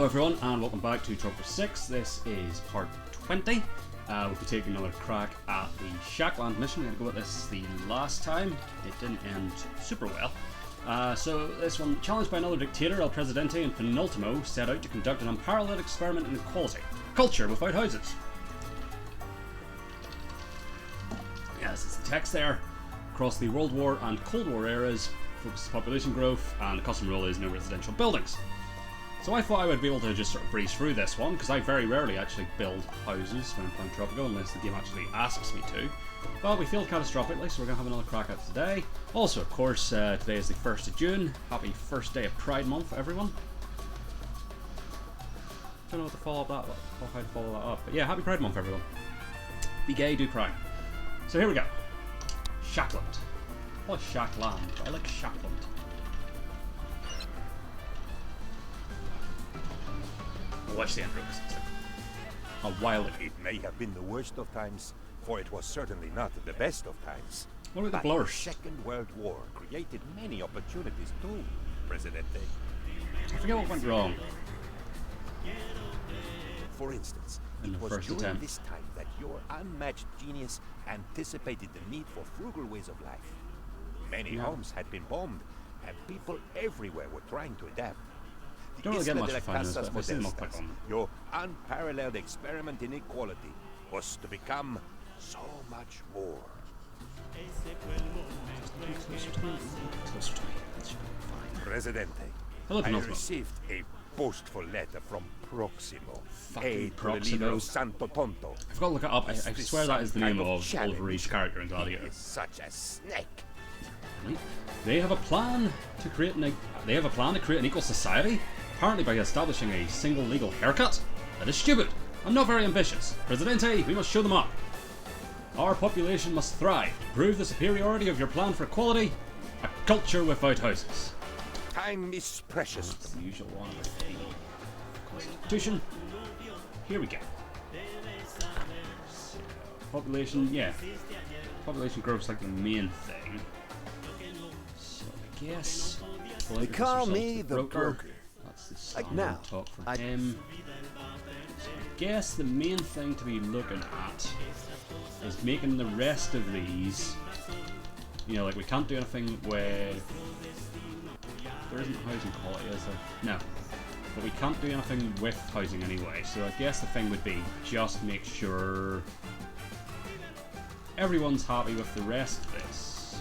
Hello everyone and welcome back to Tropico 6. This is part 20. We'll be taking another crack at the Shackland mission. We had to go at this the last time. It didn't end super well. So this one, challenged by another dictator, El Presidente and Penultimo set out to conduct an unparalleled experiment in equality. Culture without houses. Yes, it's the text there. Across the World War and Cold War eras, focuses population growth, and the custom rule is no residential buildings. So I thought I would be able to just sort of breeze through this one, because I very rarely actually build houses when I'm playing Tropico, unless the game actually asks me to. But we failed catastrophically, so we're going to have another crack at it today. Also, of course, today is the 1st of June. Happy first day of Pride Month, everyone. Don't know what to follow up that, or how to follow that up. But yeah, happy Pride Month, everyone. Be gay, do crime. So here we go. Shackland. Well, Shackland, but I like Shackland. Watch the end room. A while ago. It may have been the worst of times, for it was certainly not the best of times. What about the But blurs? the Second World War created many opportunities too, Presidente. I forget what went wrong. For instance, In it the was first during attempt. this time that your unmatched genius anticipated the need for frugal ways of life. Many Yeah. homes had been bombed, and people everywhere were trying to adapt. The Don't really get Isla much de la for finding this, Casas but I've seen them all Modestas, click on. your unparalleled experiment in equality, was to become so much more. Closer to me. Closer to me. That should be fine. Presidente, Hello, I Penultimo. received a boastful letter from Proximo, Fucking aide to the Proximo. leader of Santo Tonto. I forgot to look it up. I swear that is the name of challenge. Wolverine's character in He Gladiator. is such a snake. Right. They have a plan to create an equal society, apparently by establishing a single legal haircut. That is stupid. I'm not very ambitious. Presidente, we must show them up. Our population must thrive. To prove the superiority of your plan for equality, a culture without houses. Time is precious. That's the usual one with the Constitution. Here we go. So, population, yeah. Population growth's like the main thing. So I guess. They call me the broker. That's the Like standard now, talk from I- him. So I guess the main thing to be looking at is making the rest of these. You know, like we can't do anything with. There isn't housing quality, is there? No. But we can't do anything with housing anyway, so I guess the thing would be just make sure everyone's happy with the rest of this.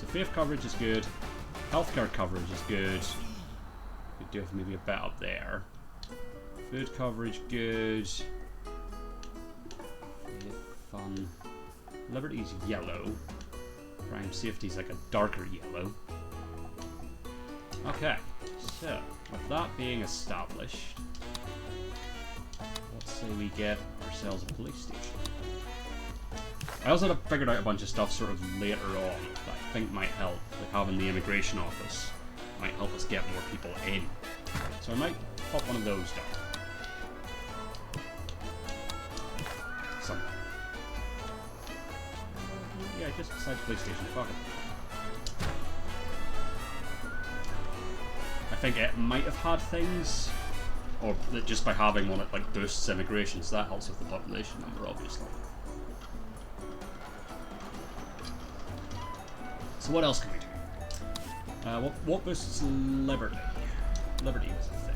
So faith coverage is good, healthcare coverage is good. Could do with maybe a bit up there. Food coverage good. Faith, fun. Liberty's yellow. Crime safety's like a darker yellow. Okay, so with that being established, let's say we get ourselves a police station. I also have figured out a bunch of stuff sort of later on that I think might help, like having the immigration office might help us get more people in. So I might pop one of those down. Somewhere. Yeah, just beside the police station, fuck it. I think it might have had things, or that just by having one it like boosts immigration, so that helps with the population number, obviously. So what else can we do? What boosts liberty? Liberty is a thing.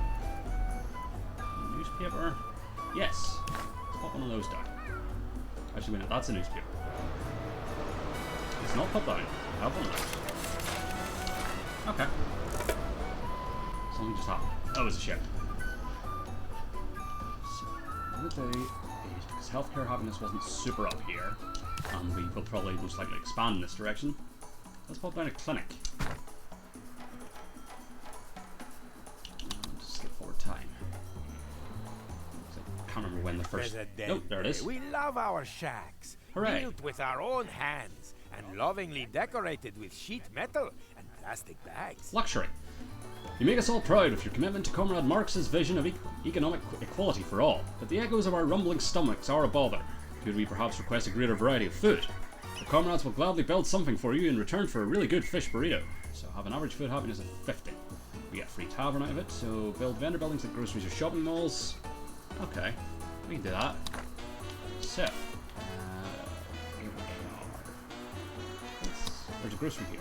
Newspaper? Yes. Let's pop one of those down. Actually, wait, that's a newspaper. It's not put down. I have one of those. Okay. Something just happened. Oh, it was a ship. So, another day is because healthcare happiness wasn't super up here, and we will probably most likely expand in this direction. Let's pop down a clinic. And just skip forward time. I can't remember when the first. Presidente, Oh, there it is. We love our shacks, Hooray. built with our own hands and lovingly decorated with sheet metal and plastic bags. Luxury. You make us all proud with your commitment to Comrade Marx's vision of economic equality for all, but the echoes of our rumbling stomachs are a bother. Could we perhaps request a greater variety of food? The comrades will gladly build something for you in return for a really good fish burrito. So have an average food happiness of 50. We get a free tavern out of it, so build vendor buildings like groceries or shopping malls. Okay, we can do that. So, here we are. There's a grocery here.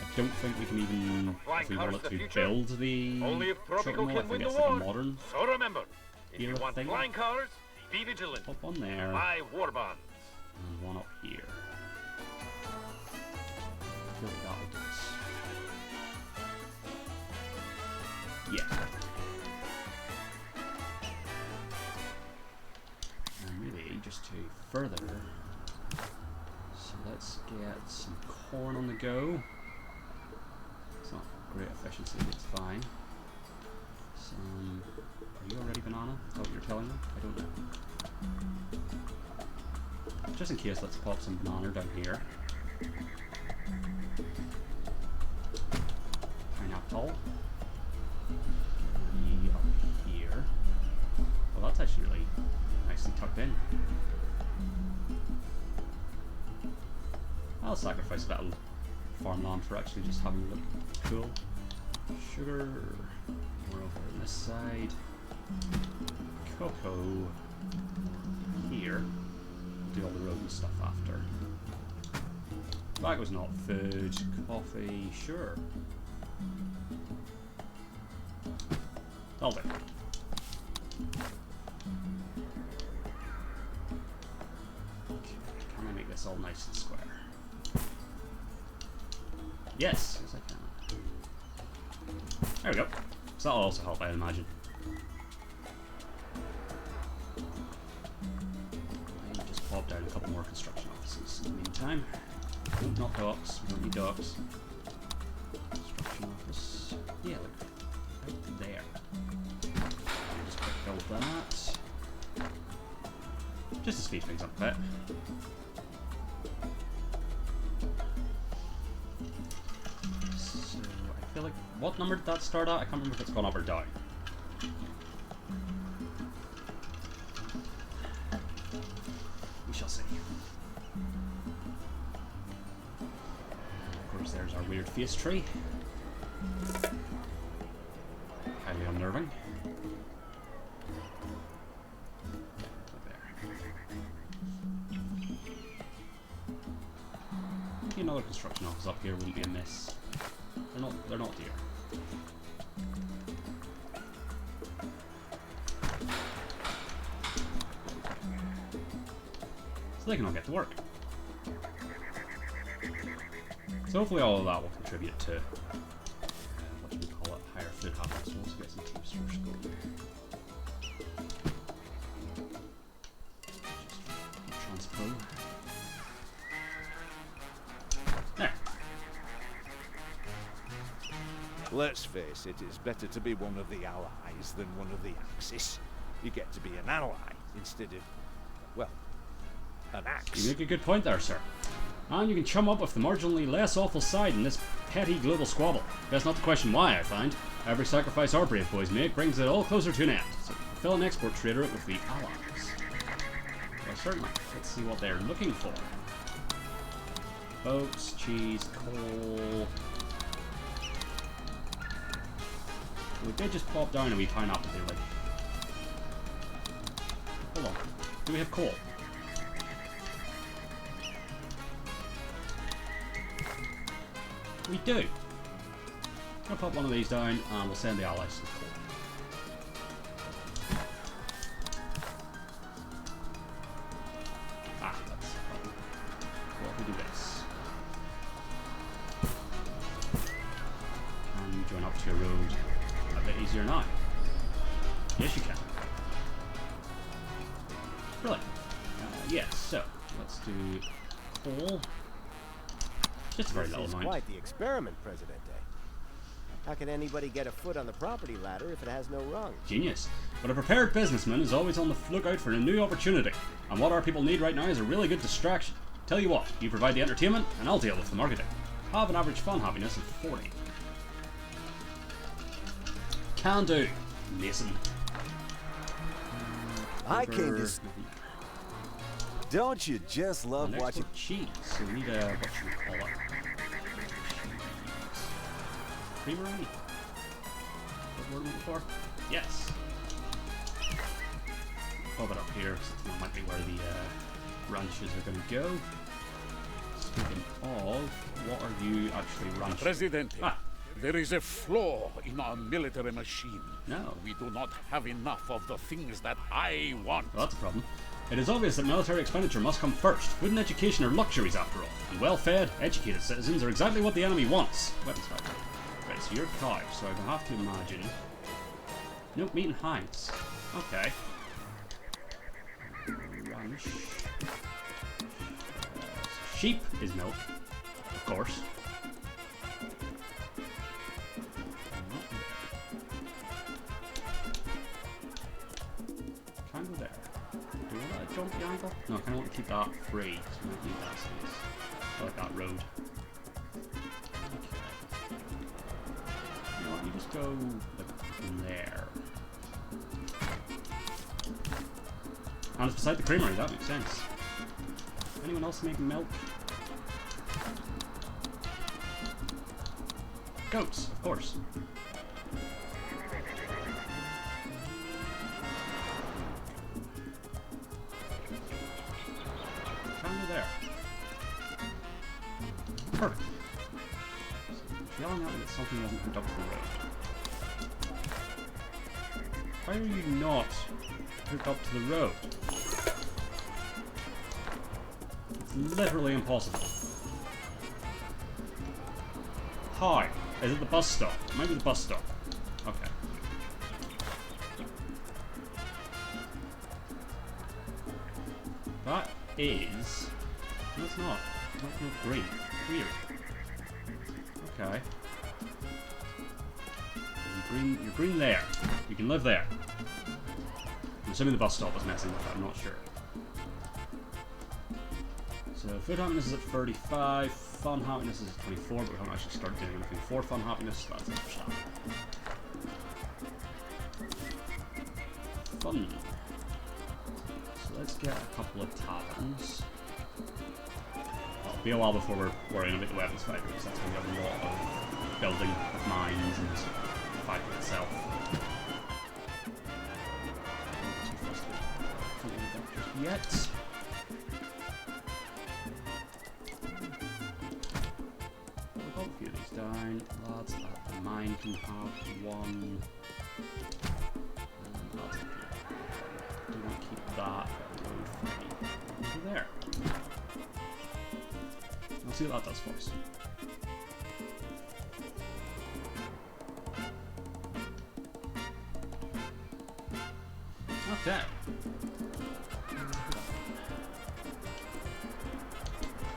I don't think we can even, if we wanted to, build the Only if shopping Tropico mall. I can think win the it's like a war. modern So remember, if you era want thing. flying cars, be vigilant. Up on there, Buy war bonds. and one up here. I feel like that will do us. Yeah. And really, just to further, so let's get some corn on the go. It's not great efficiency, but it's fine. Some. Are you already banana? Is that what you're telling me? I don't know. Just in case, let's pop some banana down here. Pineapple. Up here. Well, that's actually really nicely tucked in. I'll sacrifice a bit of farmland for actually just having a look cool. Sugar. More over on this side. Cocoa. Here. Do all the rodent stuff after. Tobacco's not food. Coffee, sure. That'll do. Okay, can I make this all nice and square? Yes, yes I can. There we go. So that'll also help, I imagine. I just pop down a couple more construction offices in the meantime. Nope, not docks. We don't need docks. Construction office. Yeah, look. Right there. Just quick build that. Just to speed things up a bit. So, I feel like... What number did that start at? I can't remember if it's gone up or down. We shall see. Of course, there's our weird face tree. Highly unnerving. Maybe another construction office up here wouldn't be amiss. They're not dear. So they can all get to work. So hopefully all of that will contribute to what should we call it, higher food habits. We'll also get some tips for school. Just transpo. There. Let's face it, it's better to be one of the allies than one of the Axis. You get to be an ally instead of, well, an axe. You make a good point there, sir. And you can chum up with the marginally less awful side in this petty global squabble. That's not to question why, I find. Every sacrifice our brave boys make brings it all closer to an end. So fill an export trader with the allies. Well, certainly. Let's see what they're looking for. Oats, cheese, coal. We did just pop down a wee pineapple here, like. Hold on. Do we have coal? We do. I'll pop one of these down and we'll send the allies some coal. Ah, that's the problem. Well, if we do this. Can you join up to your road a bit easier now? Yes, you can. Brilliant. Yes, so let's do coal. Just a very little This is amount. quite the experiment, Presidente. How can anybody get a foot on the property ladder if it has no rung? Genius. But a prepared businessman is always on the lookout for a new opportunity. And what our people need right now is a really good distraction. Tell you what, you provide the entertainment and I'll deal with the marketing. Have an average fun happiness of 40. Can do, Mason. I came to... Don't you just love Next watching... cheese. So we need a... what should we call it? creamery? What word am I looking for? Yes. Pop it up here, so that might be where the ranches are going to go. Speaking of, what are you actually ranching? Presidente, Ah, there is a flaw in our military machine. no. We do not have enough of the things that I want. Well, that's a problem. It is obvious that military expenditure must come first. Food and education are luxuries after all. And well-fed, educated citizens are exactly what the enemy wants. Weapons factory. Right, so you're cow, so I have to imagine... Nope, meat and hides. Okay. Ranch. Sheep is milk, of course. Can I go there? Do you want to jump the angle? No, I kind of want to keep that free, so I don't need that space. I like that road. Okay. You know what, you just go like there. And it's beside the creamery, that makes sense. Anyone else make milk? Goats, of course. Can go there. Perfect. So, yelling at me that something wasn't hooked up to the road. Why are you not hooked up to the road? It's literally impossible. Hi. Is it the bus stop? Maybe the bus stop. Okay. That is... No, it's not. That's not green. Weird. Okay. You're green there. You can live there. I'm assuming the bus stop was messing with that, I'm not sure. So food happiness is at 35, fun happiness is at 24, but we haven't actually started doing anything for fun happiness, so that's it for that. Fun. So let's get a couple of taverns. Well, it'll be a while before we're worrying about the weapons fight, because that's going to be a lot of building of mines and fighting itself. Not too frustrated. Can't do that just yet. A few of these down. Lads at the mine can have one. And lads up here. Do not keep that road free. Over there. I'll see what that does for us. Okay.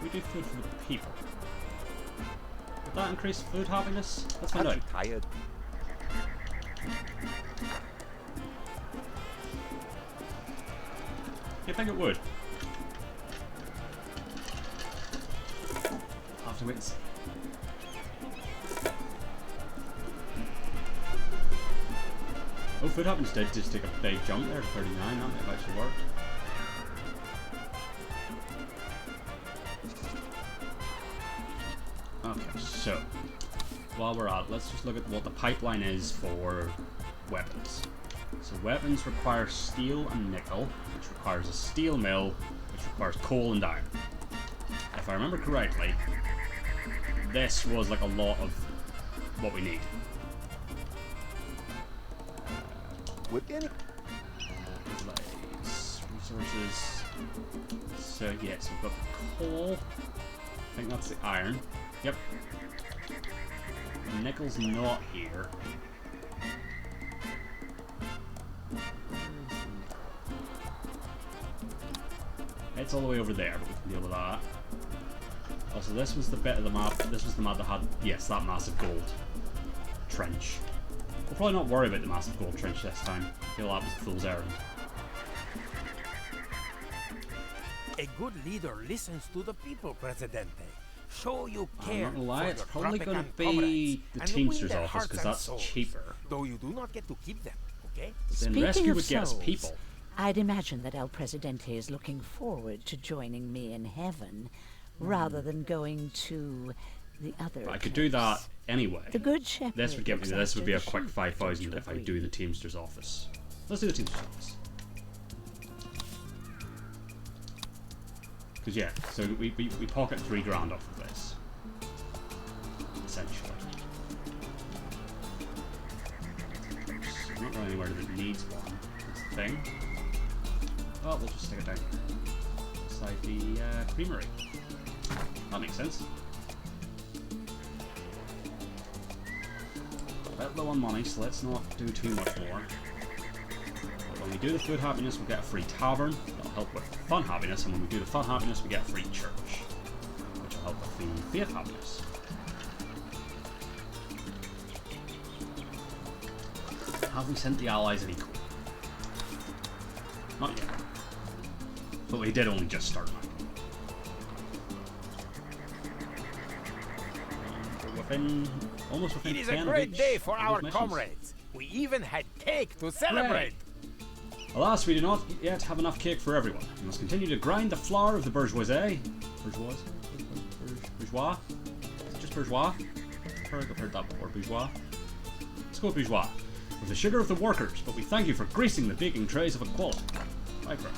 We do food for the people. Would that increase food happiness? Let's find out. Tired. You think it would? I'll have to wait and see. Oh, food happiness did just take a big jump there, 39, that might have actually worked. Okay, so while we're at, let's just look at what the pipeline is for weapons. So weapons require steel and nickel, which requires a steel mill, which requires coal and iron. If I remember correctly, this was like a lot of what we need. We're getting Resources. So yes, we've got coal. I think that's the iron. Yep. Nickel's not here. It's all the way over there, but we can deal with that. Also, this was the bit of the map. This was the map that had, yes, that massive gold trench. We'll probably not worry about the massive gold trench this time. I feel that was a fool's errand. A good leader listens to the people, Presidente. Show you care. I'm not gonna lie, for it's your probably Tropican gonna be comrades, the and Teamster's win their office, hearts because and that's souls, cheaper. Though you do not get to keep them, okay? Then Speaking rescue of would get us souls, people. I'd imagine that El Presidente is looking forward to joining me in heaven, rather than going to the other. But I could do that anyway. The good shepherd. This would give me. looks This would after be a the quick sheep 5,000 to if I breed. do the Teamster's office. Let's do the Teamster's office. Because yeah, so we pocket $3,000 off of this, essentially. There's not really anywhere that needs one. That's the thing. Well, we'll just stick it down here, beside the creamery. That makes sense. A bit low on money, so let's not do too much more. But when we do the food happiness, we'll get a free tavern. That'll help with fun happiness, and when we do the fun happiness, we get a free church, which will help with the faith happiness. Have we sent the allies any coal? Not yet. But we did only just start mining. Almost within It is 10 a of great each day for of those our missions. comrades. We even had cake to celebrate. Alas, we do not yet have enough cake for everyone. We must continue to grind the flour of the bourgeoisie. Bourgeois? Just bourgeois? I've heard that before. Bourgeois? Let's go with bourgeois. With the sugar of the workers, but we thank you for greasing the baking trays of equality. Bye, friend.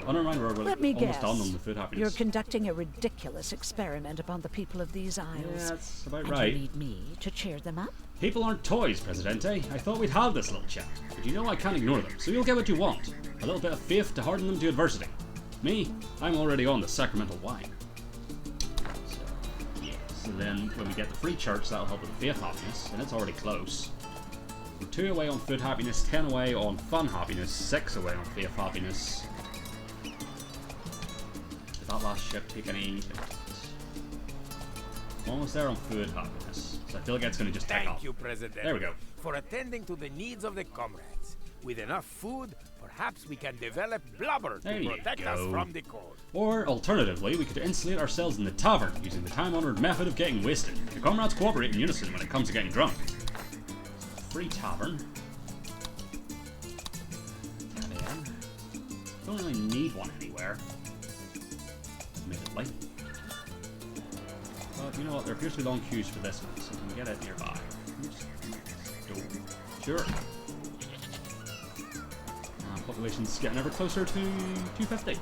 Undermine Road, we're Let me almost guess. done on the food happiness. You're conducting a ridiculous experiment upon the people of these isles. Yeah, that's about and right. you need me to cheer them up? People aren't toys, Presidente. I thought we'd have this little chat. But you know I can't ignore them, so you'll get what you want. A little bit of faith to harden them to adversity. Me, I'm already on the sacramental wine. So, yeah. So then, when we get the free church, that'll help with faith happiness, and it's already close. We're 2 away on food happiness, 10 away on fun happiness, 6 away on faith happiness. Did that last ship take any... Almost there on food happiness. So I feel like it's going to just take off. Thank you, President. There we go. For attending to the needs of the comrades. With enough food, perhaps we can develop blubber There to you protect us go. from the cold. Or, alternatively, we could insulate ourselves in the tavern using the time-honored method of getting wasted. The comrades cooperate in unison when it comes to getting drunk. Free tavern. Tavern. Don't really need one anywhere. Admittedly. But you know what, there appears to be long queues for this one, so we can get it nearby. Sure. Population's getting ever closer to 250. So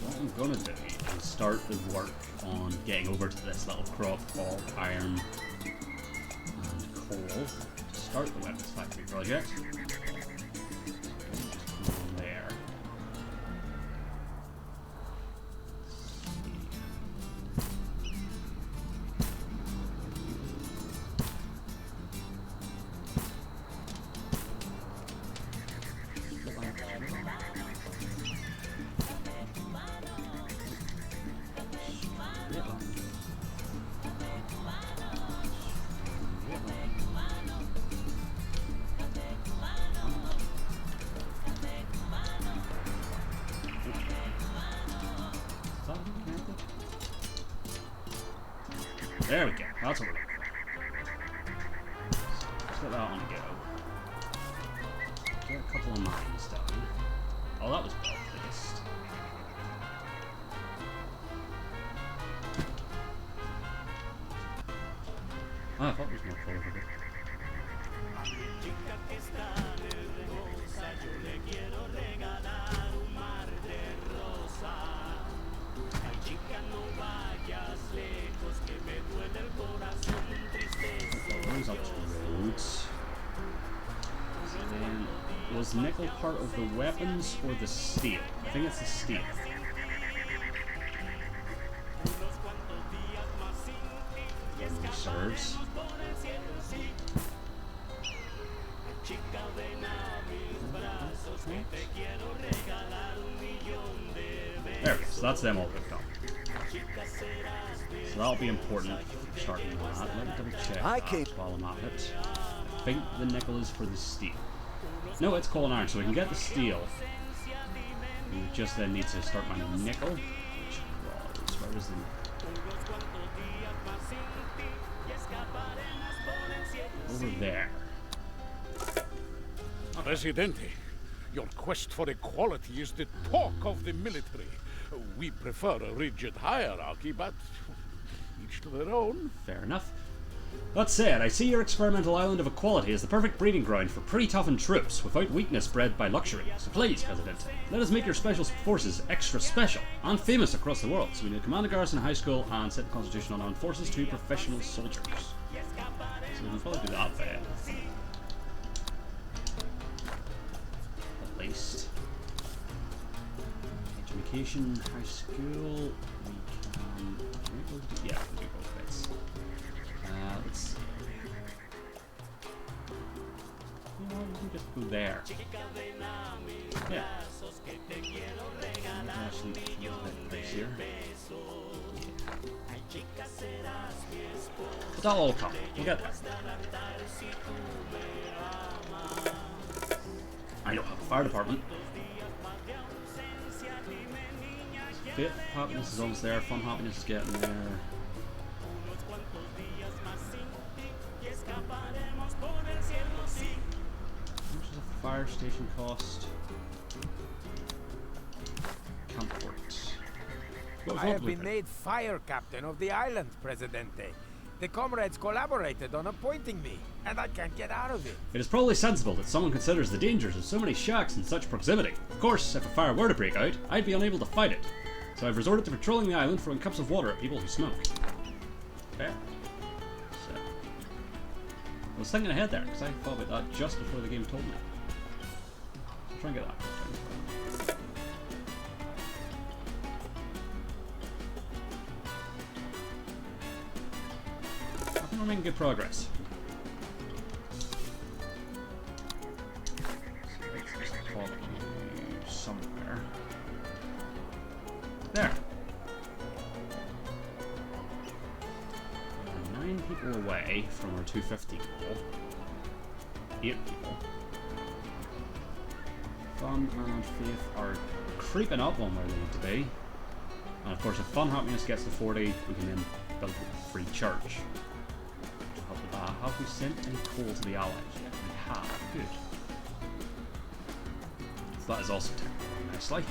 what I'm gonna do is start the work on getting over to this little crop of iron and coal to start the weapons factory project. Just go on there. There we go. That's what we're looking for. Let's let that on go. Get a couple of mines done. Oh, that was well placed. Ah, I thought there was more coal over there. Those up to roads. And then, was nickel part of the weapons or the steel? I think it's the steel. Reserves. There we go, so that's them all hooked up. So that'll be important for starting that. Let me double check I that can't- while I'm at it. I think the nickel is for the steel. No, it's coal and iron, so we can get the steel. We just then need to start mining nickel, which was, where was the... Over there. Presidente, Your quest for equality is the talk of the military. We prefer a rigid hierarchy, but each to their own. Fair enough. That said, I see your experimental island of equality as the perfect breeding ground for pretty toughened troops, without weakness bred by luxury. So please, Presidente, let us make your special forces extra special and famous across the world, so we need to command a garrison high school and set the constitution on armed forces to be professional soldiers. So we can probably do that bit. At least. Education, high school, we can do both bits. Let's see. You know, we can just go there. Yeah. Actually, place here. But that'll all come. We'll get there. I don't have a fire department. Faith happiness is almost there. Fun happiness is getting there. How much does a fire station cost? Comfort. I have been made fire captain of the island, Presidente. The comrades collaborated on appointing me, and I can't get out of it. It is probably sensible that someone considers the dangers of so many shacks in such proximity. Of course, if a fire were to break out, I'd be unable to fight it. So I've resorted to patrolling the island, throwing cups of water at people who smoke. Fair. So, I was thinking ahead there, because I thought about that just before the game told me. So try and get that. I think we're making good progress. So let's just talk you somewhere. There. We're 9 people away from our 250 goal. 8 people. Fun and faith are creeping up on where they need to be. And of course, if fun happiness gets to 40, we can then build a free church. Help with that. Have we sent any coal to the allies yet? We have. Good. So that is also temporary nicely.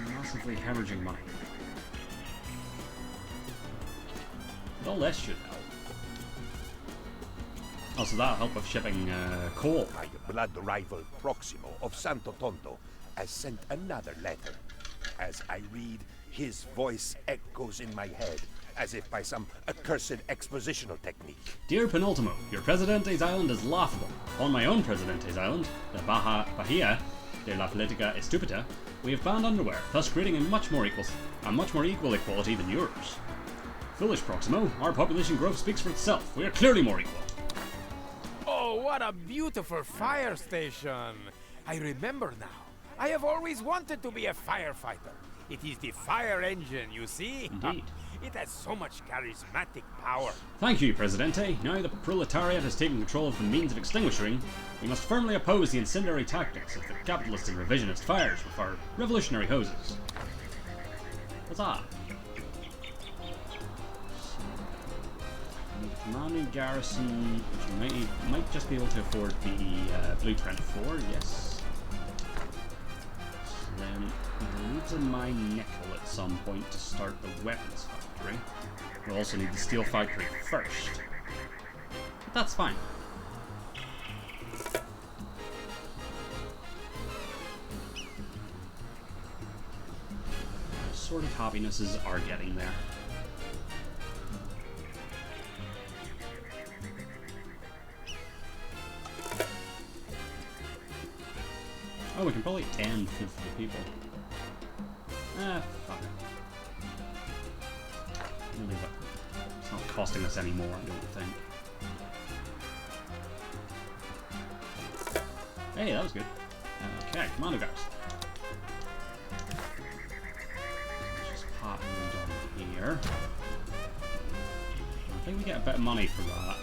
Massively hemorrhaging money. But all this should help. Also, that'll help with shipping coal. My blood rival Proximo of Santo Tondo has sent another letter. As I read, his voice echoes in my head, as if by some accursed expositional technique. Dear Penultimo, your Presidente's island is laughable. On my own Presidente's island, the Bahia de la Politica Estúpida, we have banned underwear, thus creating a much more equal equality than yours. Foolish Proximo, our population growth speaks for itself. We are clearly more equal. Oh, what a beautiful fire station! I remember now. I have always wanted to be a firefighter. It is the fire engine, you see? Indeed. It has so much charismatic power. Thank you, Presidente. Now the proletariat has taken control of the means of extinguishing, we must firmly oppose the incendiary tactics of the capitalist and revisionist fires with our revolutionary hoses. What's that? Commanding garrison, which you might just be able to afford the blueprint for, yes. So then we'll need to mine nickel at some point to start the weapons factory. We'll also need the steel factory first. But that's fine. Sort of happinesses are getting there. Oh, we can probably end food for the people. Fuck it. We'll leave it. It's not costing us any more, I don't think. Hey, that was good. Okay, commando guards. Let's just pop them down here. I think we get a bit of money for that.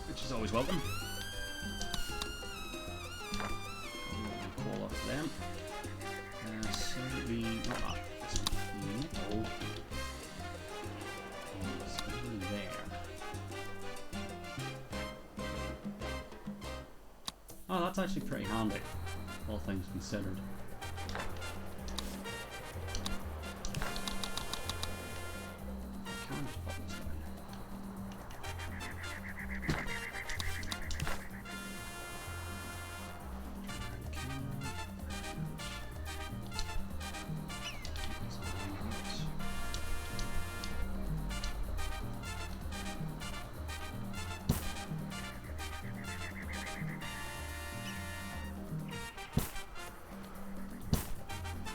Which is always welcome. Call off them. So the not that. Nickel. Oh, that's actually pretty handy, all things considered. Can't pop this down.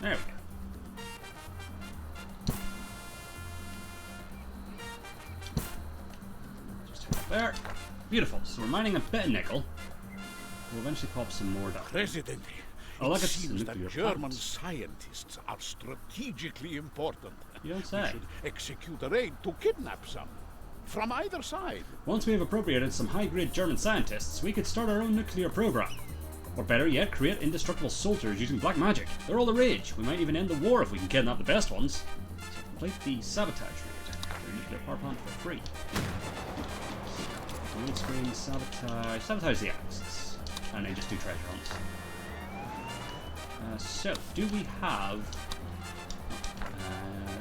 There we go. Just hit it there. Beautiful. So we're mining a bit of nickel. We'll eventually pop some more down. President, Oh, look, it it's seems a that nuclear German plant. scientists are strategically important. You don't We say. should execute a raid to kidnap some. From either side. Once we have appropriated some high-grade German scientists, we could start our own nuclear program. Or better yet, create indestructible soldiers using black magic. They're all the rage. We might even end the war if we can kidnap the best ones. So complete the sabotage raid. The nuclear power plant for free. Main screen, sabotage the Axis. And then just do treasure hunts. So, do we have...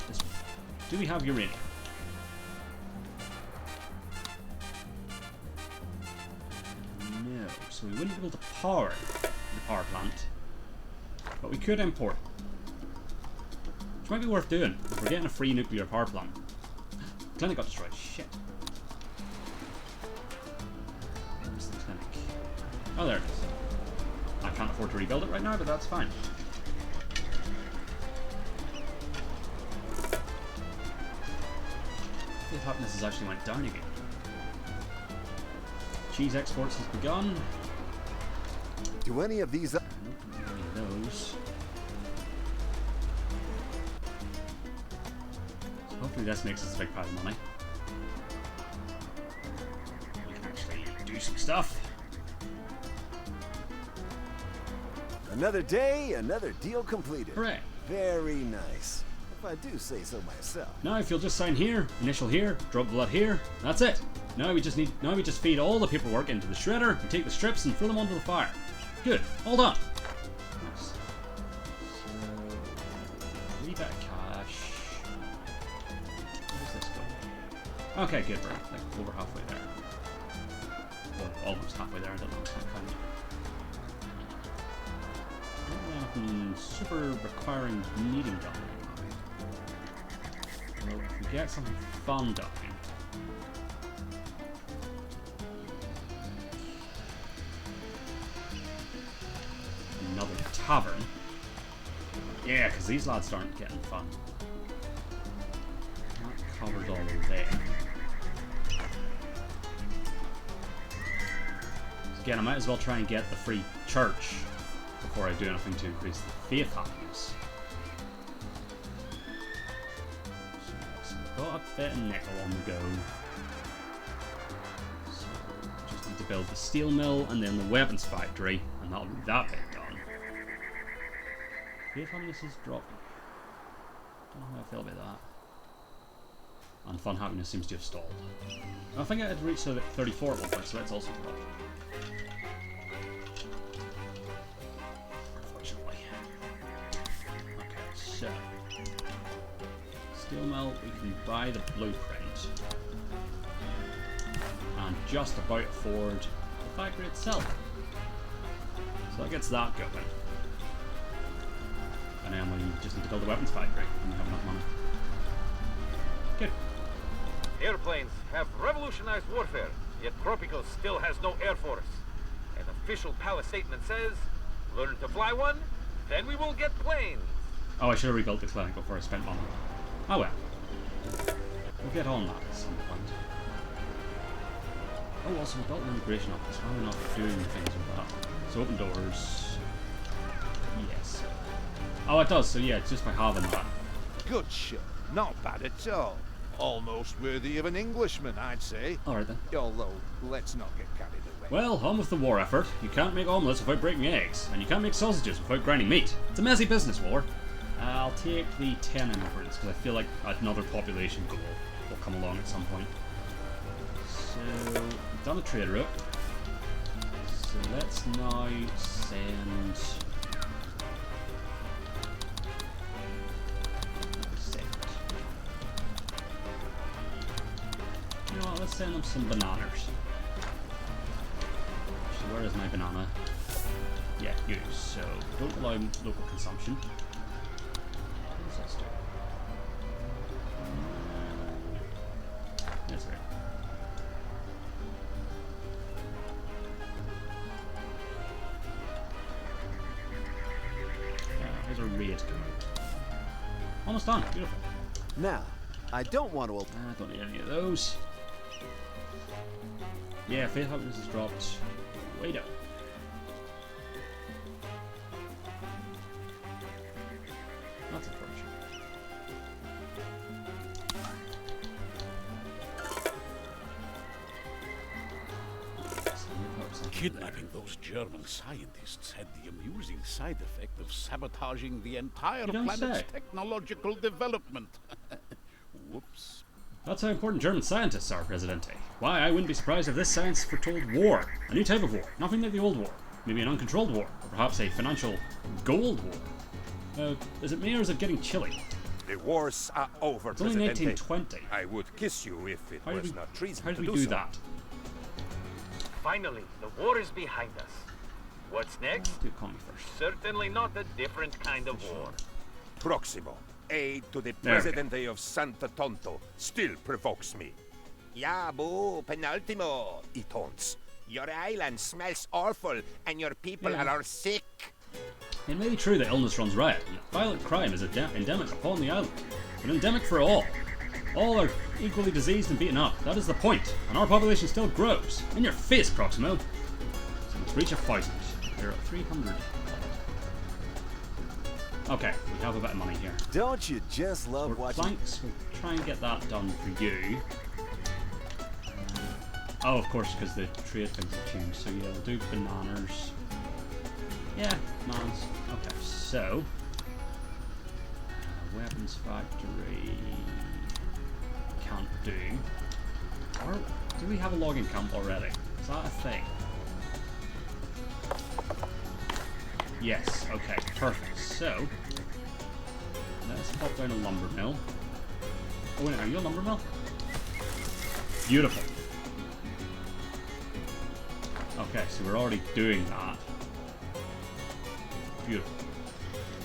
this one. Do we have uranium? No, so we wouldn't be able to power the power plant, but we could import, which might be worth doing if we're getting a free nuclear power plant. Clinic got destroyed. Shit. Where's the clinic? Oh, there it is. I can't afford to rebuild it right now, but that's fine. The happiness has actually went down again. Cheese exports has begun. Do any of these... Nope, not any of those. So hopefully this makes us a big pile of money. We can actually do some stuff. Another day, another deal completed. Hooray. Very nice. If I do say so myself. Now if you'll just sign here, initial here, drop blood here, that's it. Now we just feed all the paperwork into the shredder, we take the strips and throw them onto the fire. Good, all done. Nice. So, a wee bit of cash. Where's this going? Okay, good, we're like over halfway there. Or almost halfway there, I don't know, I can't count. Nothing super requiring needing done. Well, if we get something fun done. Another tavern. Yeah, because these lads aren't getting fun. That covers all of there. So again, I might as well try and get the free church before I do anything to increase the faith happiness. So we've got a bit of nickel on the go. So just need to build the steel mill and then the weapons factory, and that'll be that bit done. Faith happiness is dropping. Don't know how I feel about that. And fun happiness seems to have stalled. I think I had reached 34 at one point, so that's also dropped. Unfortunately. Okay, so steel mill, we can buy the blueprint. And just about afford the factory itself. So that gets that going. And then we just need to build a weapons factory and we have enough money. Good. Airplanes have revolutionized warfare, yet Tropico still has no air force. An official palace statement says, learn to fly one, then we will get planes. Oh, I should have rebuilt the clinic before I spent money. Oh well. We'll get on that at some point. Oh, also we built an immigration office. Why are we not doing things with that? So open doors. Yes. Oh, it does. So yeah, it's just by having that. Good show. Not bad at all. Almost worthy of an Englishman, I'd say. Alright then. Although, let's not get carried away. Well, on with the war effort. You can't make omelets without breaking eggs, and you can't make sausages without grinding meat. It's a messy business, war. I'll take the 10 immigrants because I feel like another population goal will come along at some point. So, we've done the trade route. So let's now send. You know what? Let's send them some bananas. So where is my banana? Yeah, you. So don't allow local consumption. What does this do? That's right. Here's a raid. Almost done. Beautiful. Now, I don't want to. I don't need any of those. Yeah, faith happiness has dropped way down. That's unfortunate. Kidnapping those German scientists had the amusing side effect of sabotaging the entire You don't planet's say. technological development. Whoops. That's how important German scientists are, Presidente. Why, I wouldn't be surprised if this science foretold war. A new type of war. Nothing like the old war. Maybe an uncontrolled war. Or perhaps a financial gold war. Is it me or is it getting chilly? The wars are over, It's only Presidente. 1920. I would kiss you if it How was did we, not treason how did to we do do so. that? Finally, the war is behind us. What's next? Do economy first. Certainly not a different kind of war. Proximo, aid to the There we go. Presidente of Santo Tonto still provokes me. Ya, boo, penultimo, he taunts. Your island smells awful, and your people Yeah. are sick. It may be true that illness runs riot, and that violent crime is endemic upon the island, but endemic for all. All are equally diseased and beaten up. That is the point, and our population still grows. In your face, Proximo. So let's reach 1,000. We're at 300. Okay, we have a bit of money here. Don't you just love We're watching? planks. We'll try and get that done for you. Oh, of course, because the trade things have changed. So yeah, we'll do bananas. Yeah, bananas. Okay, so weapons factory can't do. Or do we have a logging camp already? Is that a thing? Yes. Okay. Perfect. So let's pop down a lumber mill. Oh wait, are you a lumber mill? Beautiful. Okay, so we're already doing that. Beautiful.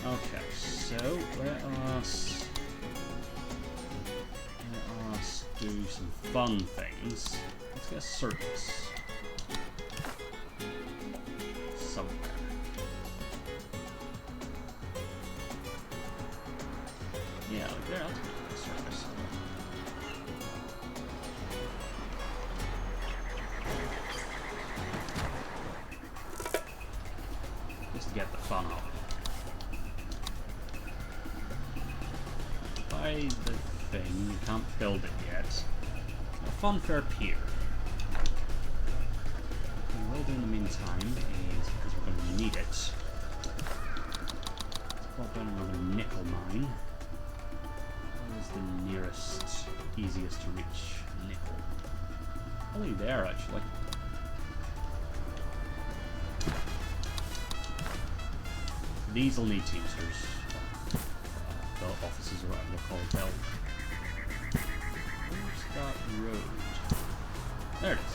Okay, so let us do some fun things. Let's get a circus somewhere. Yeah, like there. That's a circus. Just to get the fun up. Buy the thing, you can't build it yet. A funfair pier. What we'll do in the meantime is, because we're going to need it, let's pop down another nickel mine. Where's the nearest, easiest to reach nickel? Probably there, actually. These will need teamsters. Belt offices or whatever they're called. Belt. Where's that road? There it is.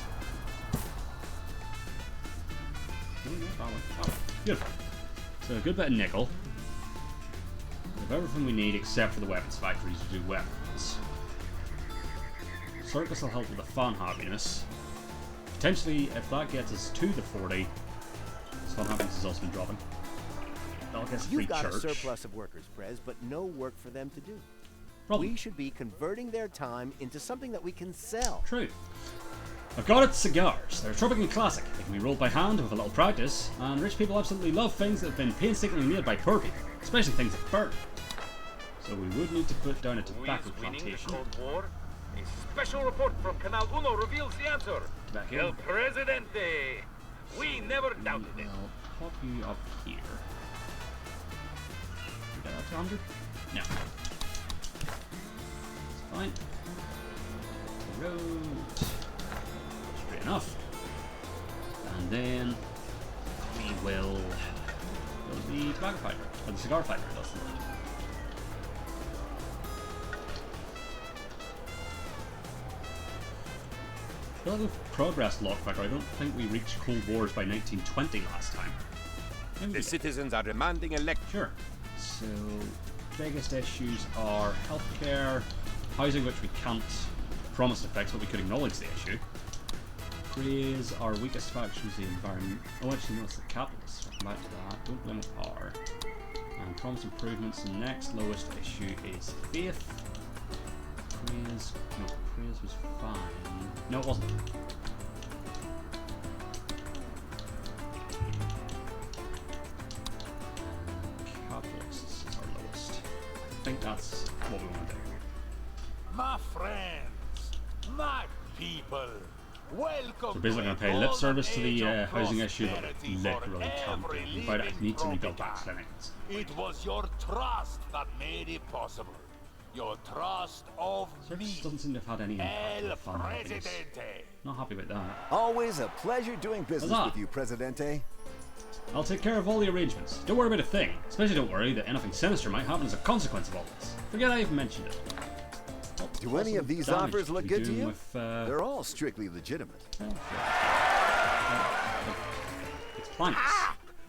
No, not that one. That one. Beautiful. So a good bit of nickel. We have everything we need except for the weapons factories to do weapons. Circus will help with the fun happiness. Potentially, if that gets us to the 40, this fun happiness has also been dropping. That'll get us a free You've got church. a surplus of workers, Prez, but no work for them to do. Problem. We should be converting their time into something that we can sell. True. I've got it, cigars. They're a Tropico classic. They can be rolled by hand with a little practice, and rich people absolutely love things that have been painstakingly made by poor people, especially things that burn. So we would need to put down a Who tobacco is winning the plantation. Cold War? A special report from Canal Uno reveals the answer. Back in. El Presidente. We never doubted it. I'll pop you up here. We got up to 100? No. It's fine. Road. Straight enough. And then tobacco factory, or the cigar factory, that's the word. Still have progress log factor. I don't think we reached Cold Wars by 1920 last time. Maybe we The did. citizens are demanding election. Sure. So, biggest issues are healthcare, housing, which we can't promise to fix, but we could acknowledge the issue. Praise our weakest faction is the environment. Oh, actually, no, it's the capitalists. We'll come back to that. Don't limit power. And promise improvements. The next lowest issue is faith. Praise. No, praise was fine. No, it wasn't. Capitalists is our lowest. I think that's what we want to do. My friends, my people, welcome. So basically, I'm going to pay lip service to the housing issue, but it literally can't be. In fact, I need to rebuild that clinic. It was your trust that made it possible. Your trust of me, Service doesn't seem to have had any impact on El the farm companies. Presidente. Not happy about that. Always a pleasure doing business Huzzah. with you, Presidente. I'll take care of all the arrangements. Don't worry about a thing. Especially don't worry that anything sinister might happen as a consequence of all this. Forget I even mentioned it. Do any of these Damage offers to look be good to doing you? with, They're all strictly legitimate. It's planks.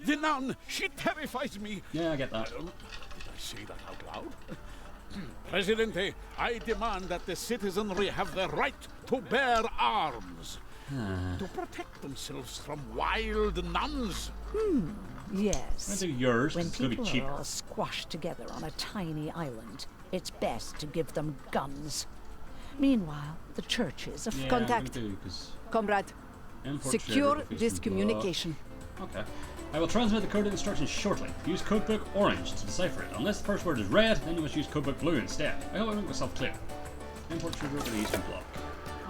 The nun, she terrifies me. Yeah, I get that. Did I say that out loud? Presidente, I demand that the citizenry have the right to bear arms. To protect themselves from wild nuns. Yes. I do yours, When it's going to be people cheaper. are all squashed together on a tiny island, it's best to give them guns. Meanwhile, the churches have Yeah, Contact. I'm gonna do, 'cause Comrade, import secure sugar, this diffusion communication. block. Okay. I will transmit the coded instructions shortly. Use codebook orange to decipher it. Unless the first word is red, then you must use codebook blue instead. I hope I make myself clear. Import sugar to the eastern block.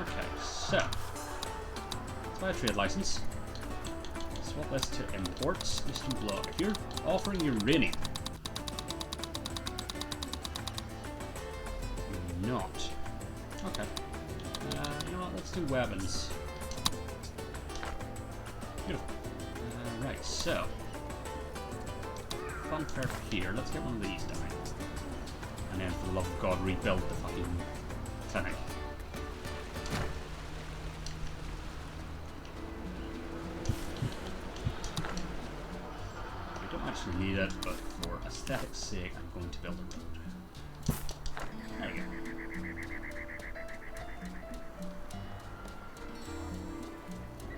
Okay, so let's buy a trade license. Swap this to imports, eastern block. Here, offering uranium. You're not. Okay. You know what? Let's do weapons. Beautiful. Right, so funfair here. Let's get one of these down, and then, for the love of God, rebuild the fucking clinic. We don't actually need it, but for aesthetic's sake, I'm going to build a road. There we go.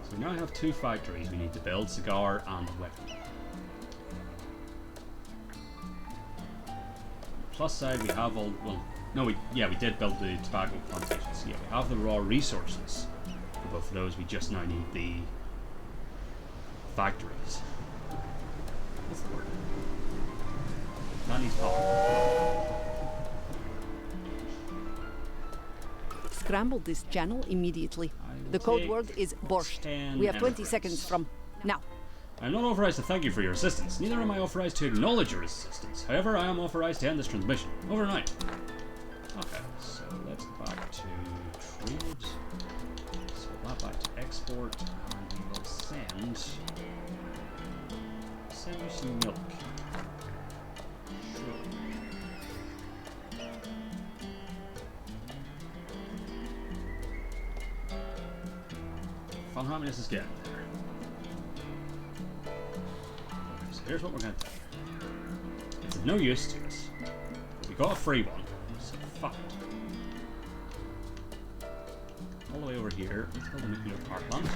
So we now have two factories we need to build, cigar and weapon. Plus side, we have all, well, no, we did build the tobacco plantations. Yeah, we have the raw resources for both of those. We just now need the factories. What's the word? That needs power. Scramble this channel immediately. I will The code take word is borscht. 10 We have 20 emigrants. seconds from now. I am not authorized to thank you for your assistance. Neither am I authorized to acknowledge your assistance. However, I am authorized to end this transmission. Over and out. Okay, so let's go back to trade. Swap that back to export, and we will send you some milk. Sure. Fun how many this is getting there. Okay, so here's what we're gonna do. It's of no use to us, but we got a free one, so fuck it. All the way over here, let's build a nuclear power plant.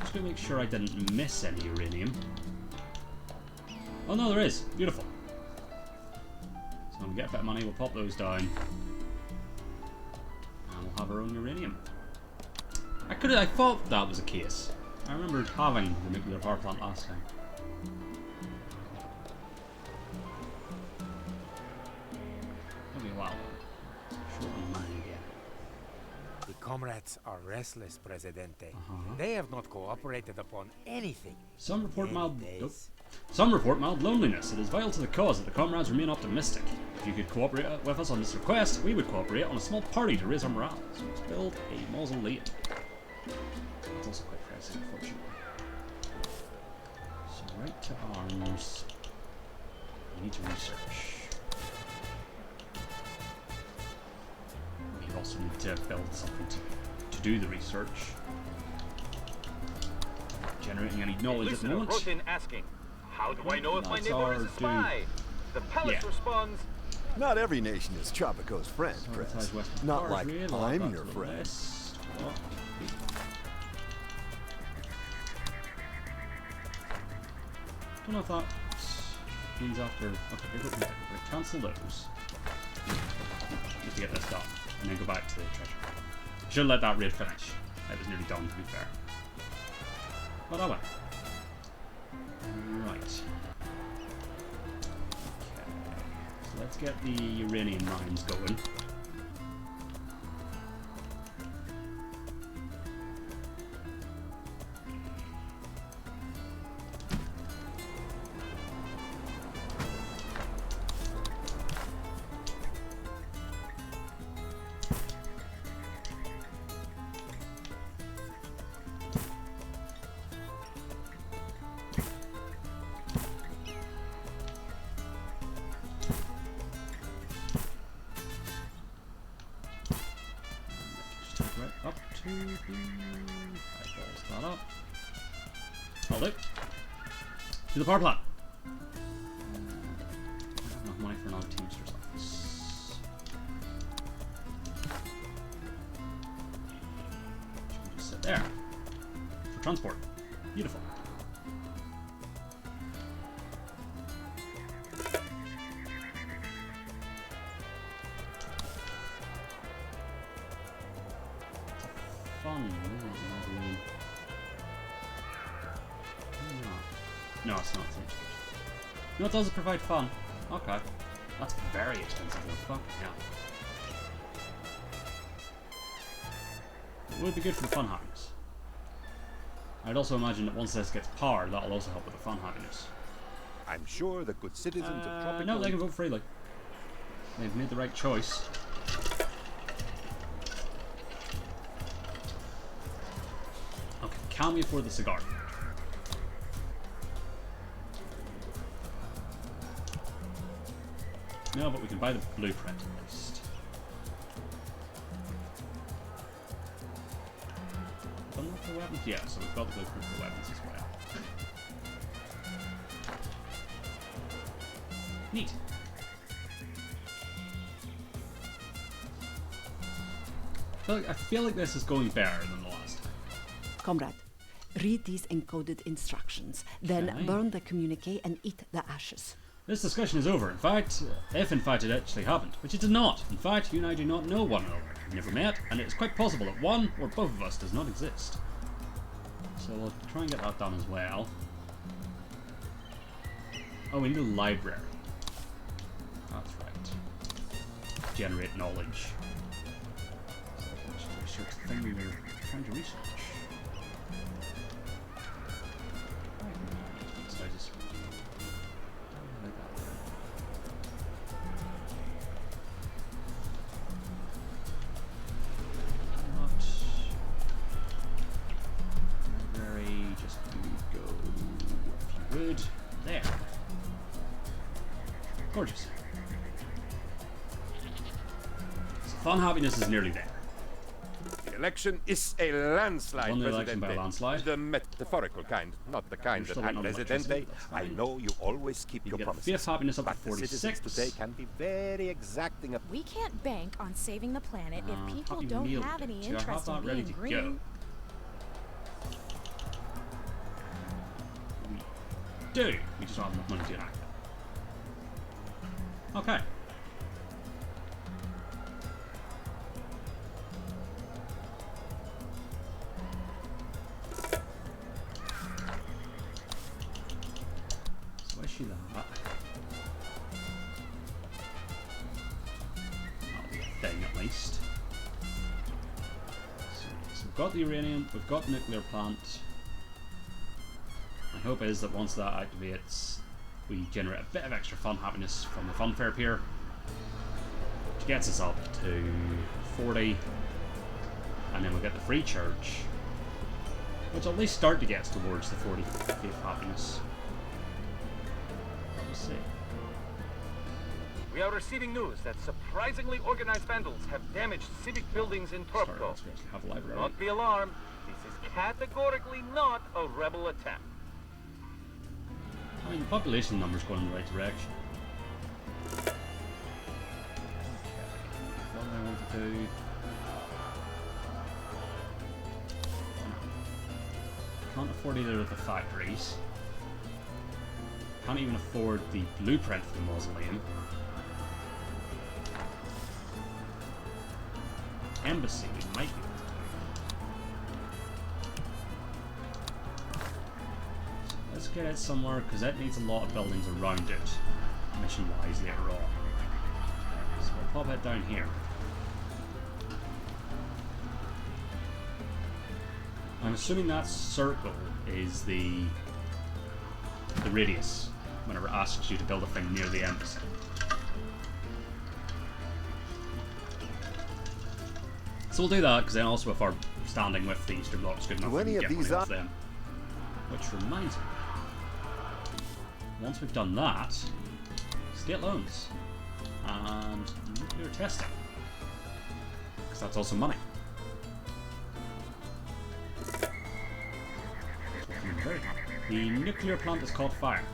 Just gonna make sure I didn't miss any uranium. Oh no, there is. Beautiful. So when we get a bit of money, we'll pop those down. And we'll have our own uranium. I thought that was the case. I remembered having the nuclear power plant last time. It'll be a while. Short on money again. The comrades are restless, Presidente. They have not cooperated upon anything. Some report in mild. days. Nope. Some report mild loneliness. It is vital to the cause that the comrades remain optimistic. If you could cooperate with us on this request, we would cooperate on a small party to raise our morale. So let's build a mausoleum. It's also quite pricey, unfortunately. Right to arms. We need to research. We also need to build something to do the research. Generating any knowledge at the Listener moment. wrote in asking, how do I know if my That's neighbor is our a spy? The palace Yeah. responds, Not every nation is Tropico's friend, Sabotage Press. Western Not Powers, like really, I'm that's your the friend. list. Oh. Don't know if that means after. Okay, we're going to cancel those. Just to get this done, and then go back to the treasure. Should have let that raid finish. It was nearly done, to be fair. But oh well. Right. Okay. So let's get the uranium mines going. Up to the eyeballs that up. Hold it. To the power plant. Enough money for another Teamster's office. Should we just sit there for transport? Beautiful. Fun. No, it's not. No, it doesn't provide fun. Okay. That's very expensive though. Fuck yeah. It would be good for the fun happiness. I'd also imagine that once this gets powered, that'll also help with the fun happiness. I'm sure the good citizens of Tropico... No, they can vote freely. They've made the right choice. Okay, can we afford the cigar? No, but we can buy the blueprint at least. Unlock the weapons? Yeah, so we've got the blueprint for weapons as well. Neat. I feel like this is going better than the last time. Comrade, read these encoded instructions, then Okay. burn the communique and eat the ashes. This discussion is over. In fact, if in fact it actually happened, which it did not. In fact, you and I do not know one another. We've never met, and it is quite possible that one or both of us does not exist. So we'll try and get that done as well. Oh, we need a library. That's right. Generate knowledge. Research the thing we were trying to research. So I just like that. Not library. Just you go, if you would, there. Gorgeous. So fun happiness is nearly there. The election is a landslide, Won the election by a Presidente. landslide. The metaphorical kind, not the kind You're that still had waiting on Presidente. electricity, that's I fine. know you always keep You your get promises. fifth happiness up to but the citizens 46. today can be very exacting. We can't bank on saving the planet if people Happy don't Meal have Day. any Do you have interest that in ready being to green. go? We do. We just don't have enough money to enact that. Okay. So issue that. That'll be a thing at least. So we've got the uranium, we've got the nuclear plant. My hope is that once that activates, we generate a bit of extra fun happiness from the funfair pier, which gets us up to 40, and then we'll get the free church, which will at least start to get us towards the 45th happiness. see. We are receiving news that surprisingly organized vandals have damaged civic buildings in Sorry, Tropico. let's just have a library. Not be alarmed. This is categorically not a rebel attack. I mean, the population numbers going in the right direction. Okay. What do I want to do? Can't afford either of the factories. Can't even afford the blueprint for the mausoleum. Embassy, we might be able to do. So let's get it somewhere, because that needs a lot of buildings around it, mission-wise later on. So we'll pop it down here. I'm assuming that circle is the radius, whenever it asks you to build a thing near the embassy. So we'll do that, because then also if our standing with the Easter block is good enough, we can get money off them. Which reminds me, once we've done that, state loans and nuclear testing, because that's also money. The nuclear plant is caught fire.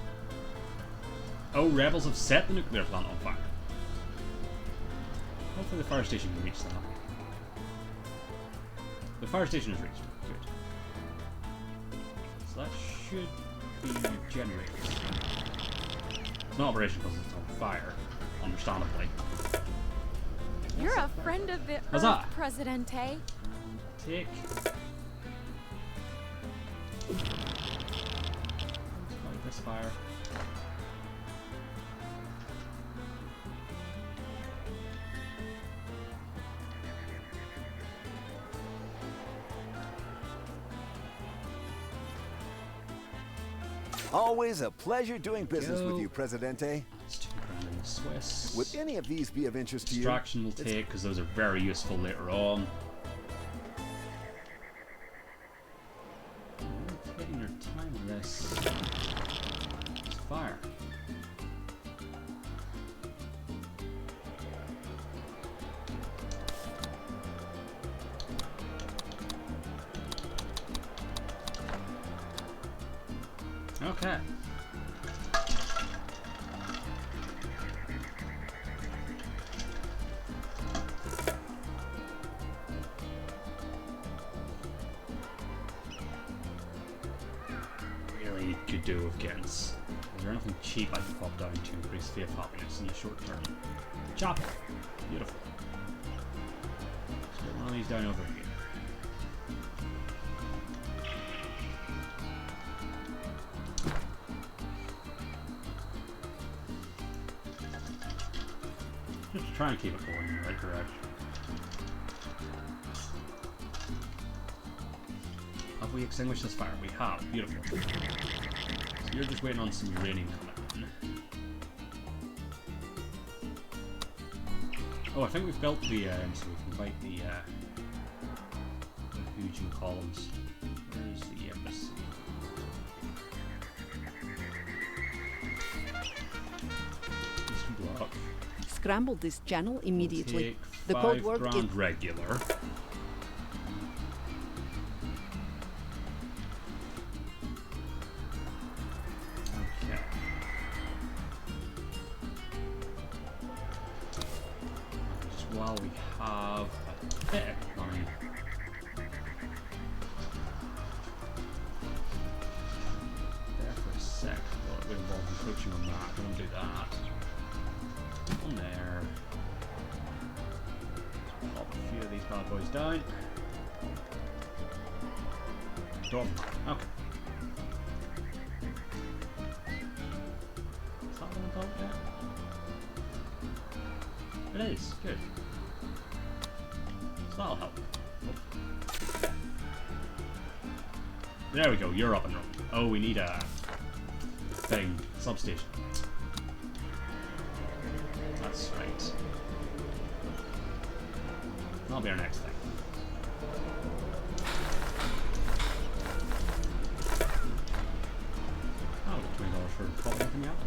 Oh, rebels have set the nuclear plant on fire. Hopefully the fire station can reach that. The fire station is reached. Good. So that should be generated. It's not operational because it's on fire, understandably. You're a friend of the How's Earth, that? Presidente. Take. Let's fight this fire. Always a pleasure doing business with you, Presidente. It's 2 grand in the Swiss. Would any of these be of interest to you? Extraction will take, because those are very useful later on. You're taking your time with this. It's fire. Okay. Really could do with getting. Is there anything cheap I can pop down to increase the happiness in the short term? Chapel. Beautiful. Let's get one of these down over here. Just to try and keep it going in the right direction. Have we extinguished this fire? We have. Beautiful. So you're just waiting on some uranium coming in. Oh, I think we've built the, so we can fight the Fusion columns. Where's the embassy? Block. Scramble this channel immediately. Take The code word is grand regular. Okay. Just while we have a bit of money. There for a sec. Well, it would involve encroaching on that. Don't do that. On there. Pop a few of these bad boys down. Drop. Okay. Is that one on top yet? It is. Good. So that'll help. There we go. You're up and running. Oh, we need a thing. Substation. That's right. That'll be our next thing. Oh, $20 for quality coming out.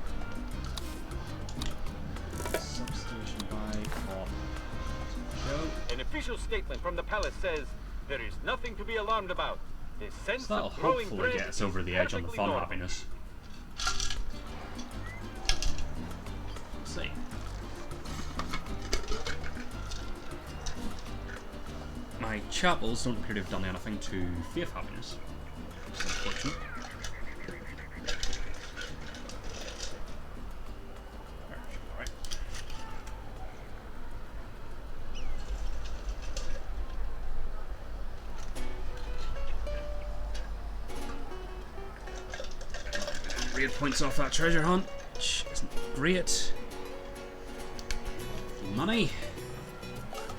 statement from the palace says there is nothing to be alarmed about. The sense So that'll of growing hopefully bread get us over the edge on the perfectly fun normal. happiness. Let's see. My chapels don't appear to have done anything to faith happiness. It's unfortunate. Alright. Great points off that treasure hunt, which isn't great. Money.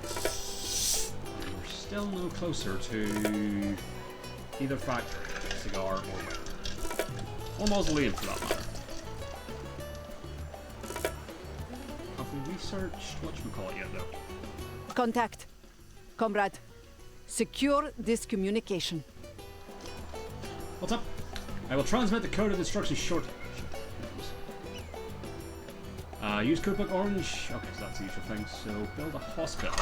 We're still no closer to either factory, cigar, or mausoleum for that matter. Have we researched whatchamacallit yet though? Contact. Comrade. Secure this communication. What's up? I will transmit the code of instructions shortly. Use codebook orange. Okay, so that's the usual thing. So build a hospital.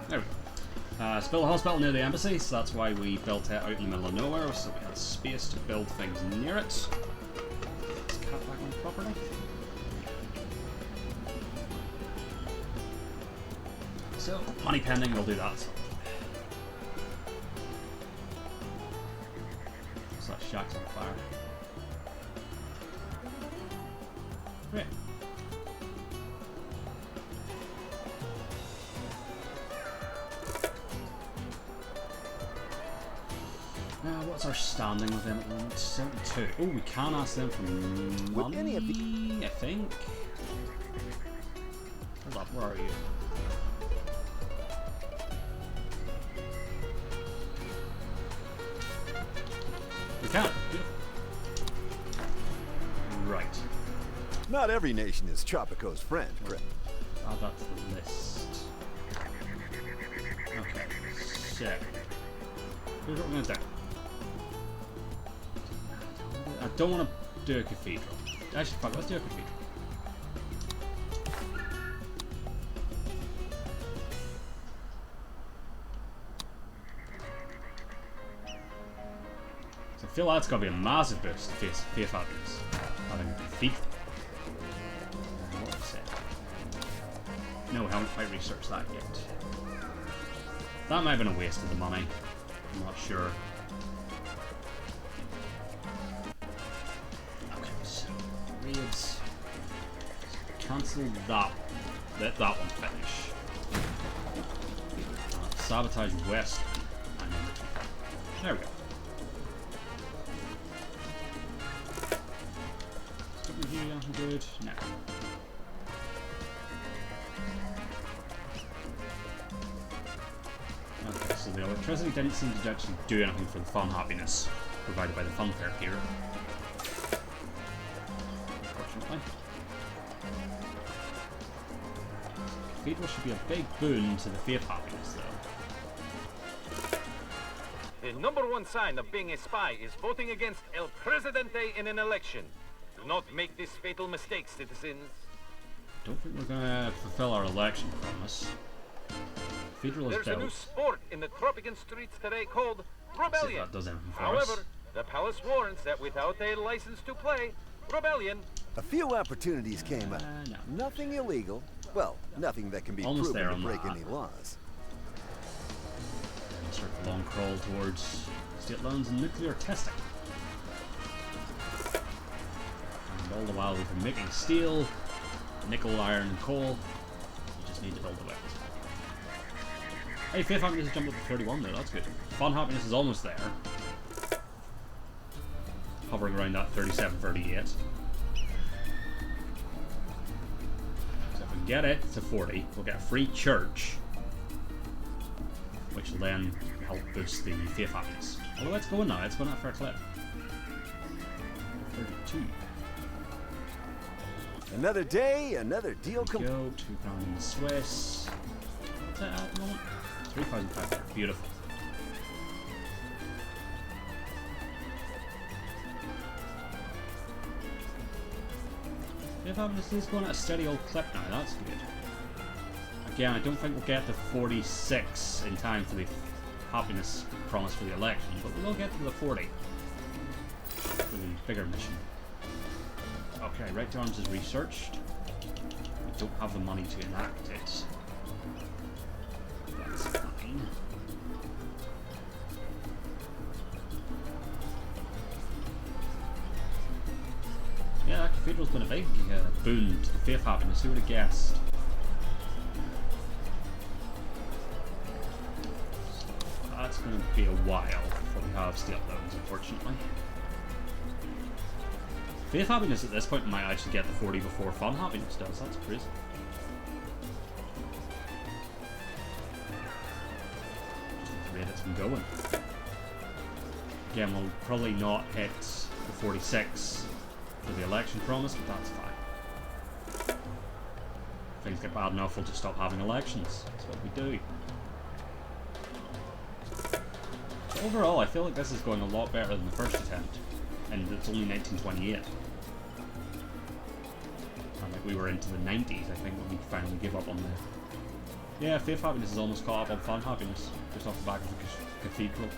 There we go. So build a hospital near the embassy, so that's why we built it out in the middle of nowhere, so we had space to build things near it. Let's cut back on the property. So, money pending, we'll do that. So that shack's on fire. Great. Now, what's our standing with them at the moment? 72. Oh, we can ask them for money, any of I think. Hold up, where are you? We can. Beautiful. Right. Not every nation is Tropico's friend, Add that to the list. Okay. So, here's what we're going to do. I don't want to do a cathedral. Actually, fuck, let's do a cathedral. So I feel that's got to be a massive boost to faith happiness. Having a cathedral. What was it? No, we haven't quite researched that yet. That might have been a waste of the money. I'm not sure. Okay, so raids. Cancel that. Let that one finish. Sabotage west. And then there we go. Something here, anything good? No. Okay, so the electricity didn't seem to actually do anything for the fun happiness provided by the funfair here. Unfortunately. Cathedral should be a big boon to the faith happiness, though. The number one sign of being a spy is voting against El Presidente in an election. Do not make this fatal mistake, citizens. Don't think we're gonna fulfill our election promise. Cathedral is There's a built. new sport in the Tropican streets today called See if rebellion. that does anything for However, us. the palace warns that without a license to play, rebellion. A few opportunities came up. No. Nothing illegal. Well, nothing that can be Almost there proven to on break that. any laws. Start the long crawl towards state loans and nuclear testing. And all the while we've been making steel, nickel, iron, and coal. You just need to build the weapons. Hey, faith happiness has jumped up to 31 though, that's good. Fun happiness is almost there. Hovering around that 37, 38. So if we can get it to 40, we'll get a free church, which will then help boost the faith happiness. Although it's going now, it's going at a fair clip. 32. Another day, another deal There we go, 2 pound in Swiss. What's that at the moment? 3,500. Beautiful. Faith happiness is going at a steady old clip now, that's good. Again, I don't think we'll get to 46 in time for the happiness promise for the election, but we will get to the 40 for the bigger mission. Okay, right to arms is researched. We don't have the money to enact it. That's fine. Yeah, that cathedral's been a big boon to the faith happiness. Who would have guessed? That's going to be a while before we have state loans, unfortunately. Faith happiness at this point might actually get the 40 before fun happiness does. That's crazy. Just the rate it's been going. Again, we'll probably not hit the 46 for the election promise, but that's fine. If things get bad enough, we'll just stop having elections. That's what we do. So overall, I feel like this is going a lot better than the first attempt, and it's only 1928. And like we were into the 90s, I think, when we finally gave up on the... Yeah, faith happiness is almost caught up on fun happiness, just off the back of the cathedral.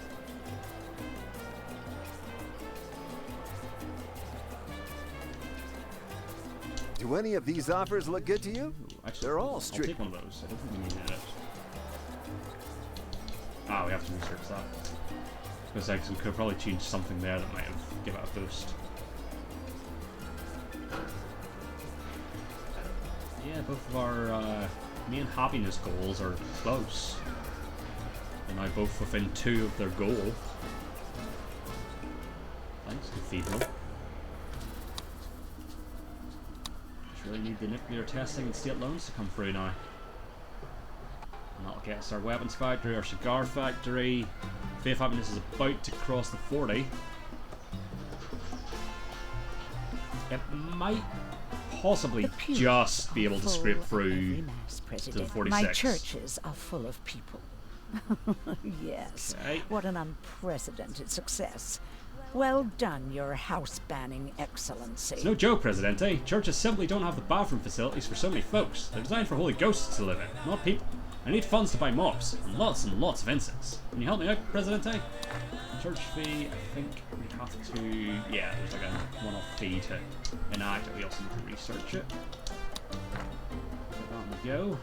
Do any of these offers look good to you? Ooh, actually, They're all I'll strict. take one of those. I don't think we needed it. Ah, we have to research that. Because like, we could have probably changed something there that might have given it a boost. Yeah, both of our main happiness goals are close. They're now both within 2 of their goal. Thanks, Cathedral. Really need the nuclear testing and state loans to come through now. And that'll get us our weapons factory, our cigar factory. Faith happiness is about to cross the 40. It might possibly just be able to scrape through to the 46. My churches are full of people. Yes, Okay. what an unprecedented success. Well done, your house-banning excellency. It's no joke, Presidente. Churches simply don't have the bathroom facilities for so many folks. They're designed for holy ghosts to live in, not people. I need funds to buy mops, and lots of incense. Can you help me out, Presidente? Church fee, I think we have to... Yeah, there's like a one-off fee to enact it. We also need to research it. There we go.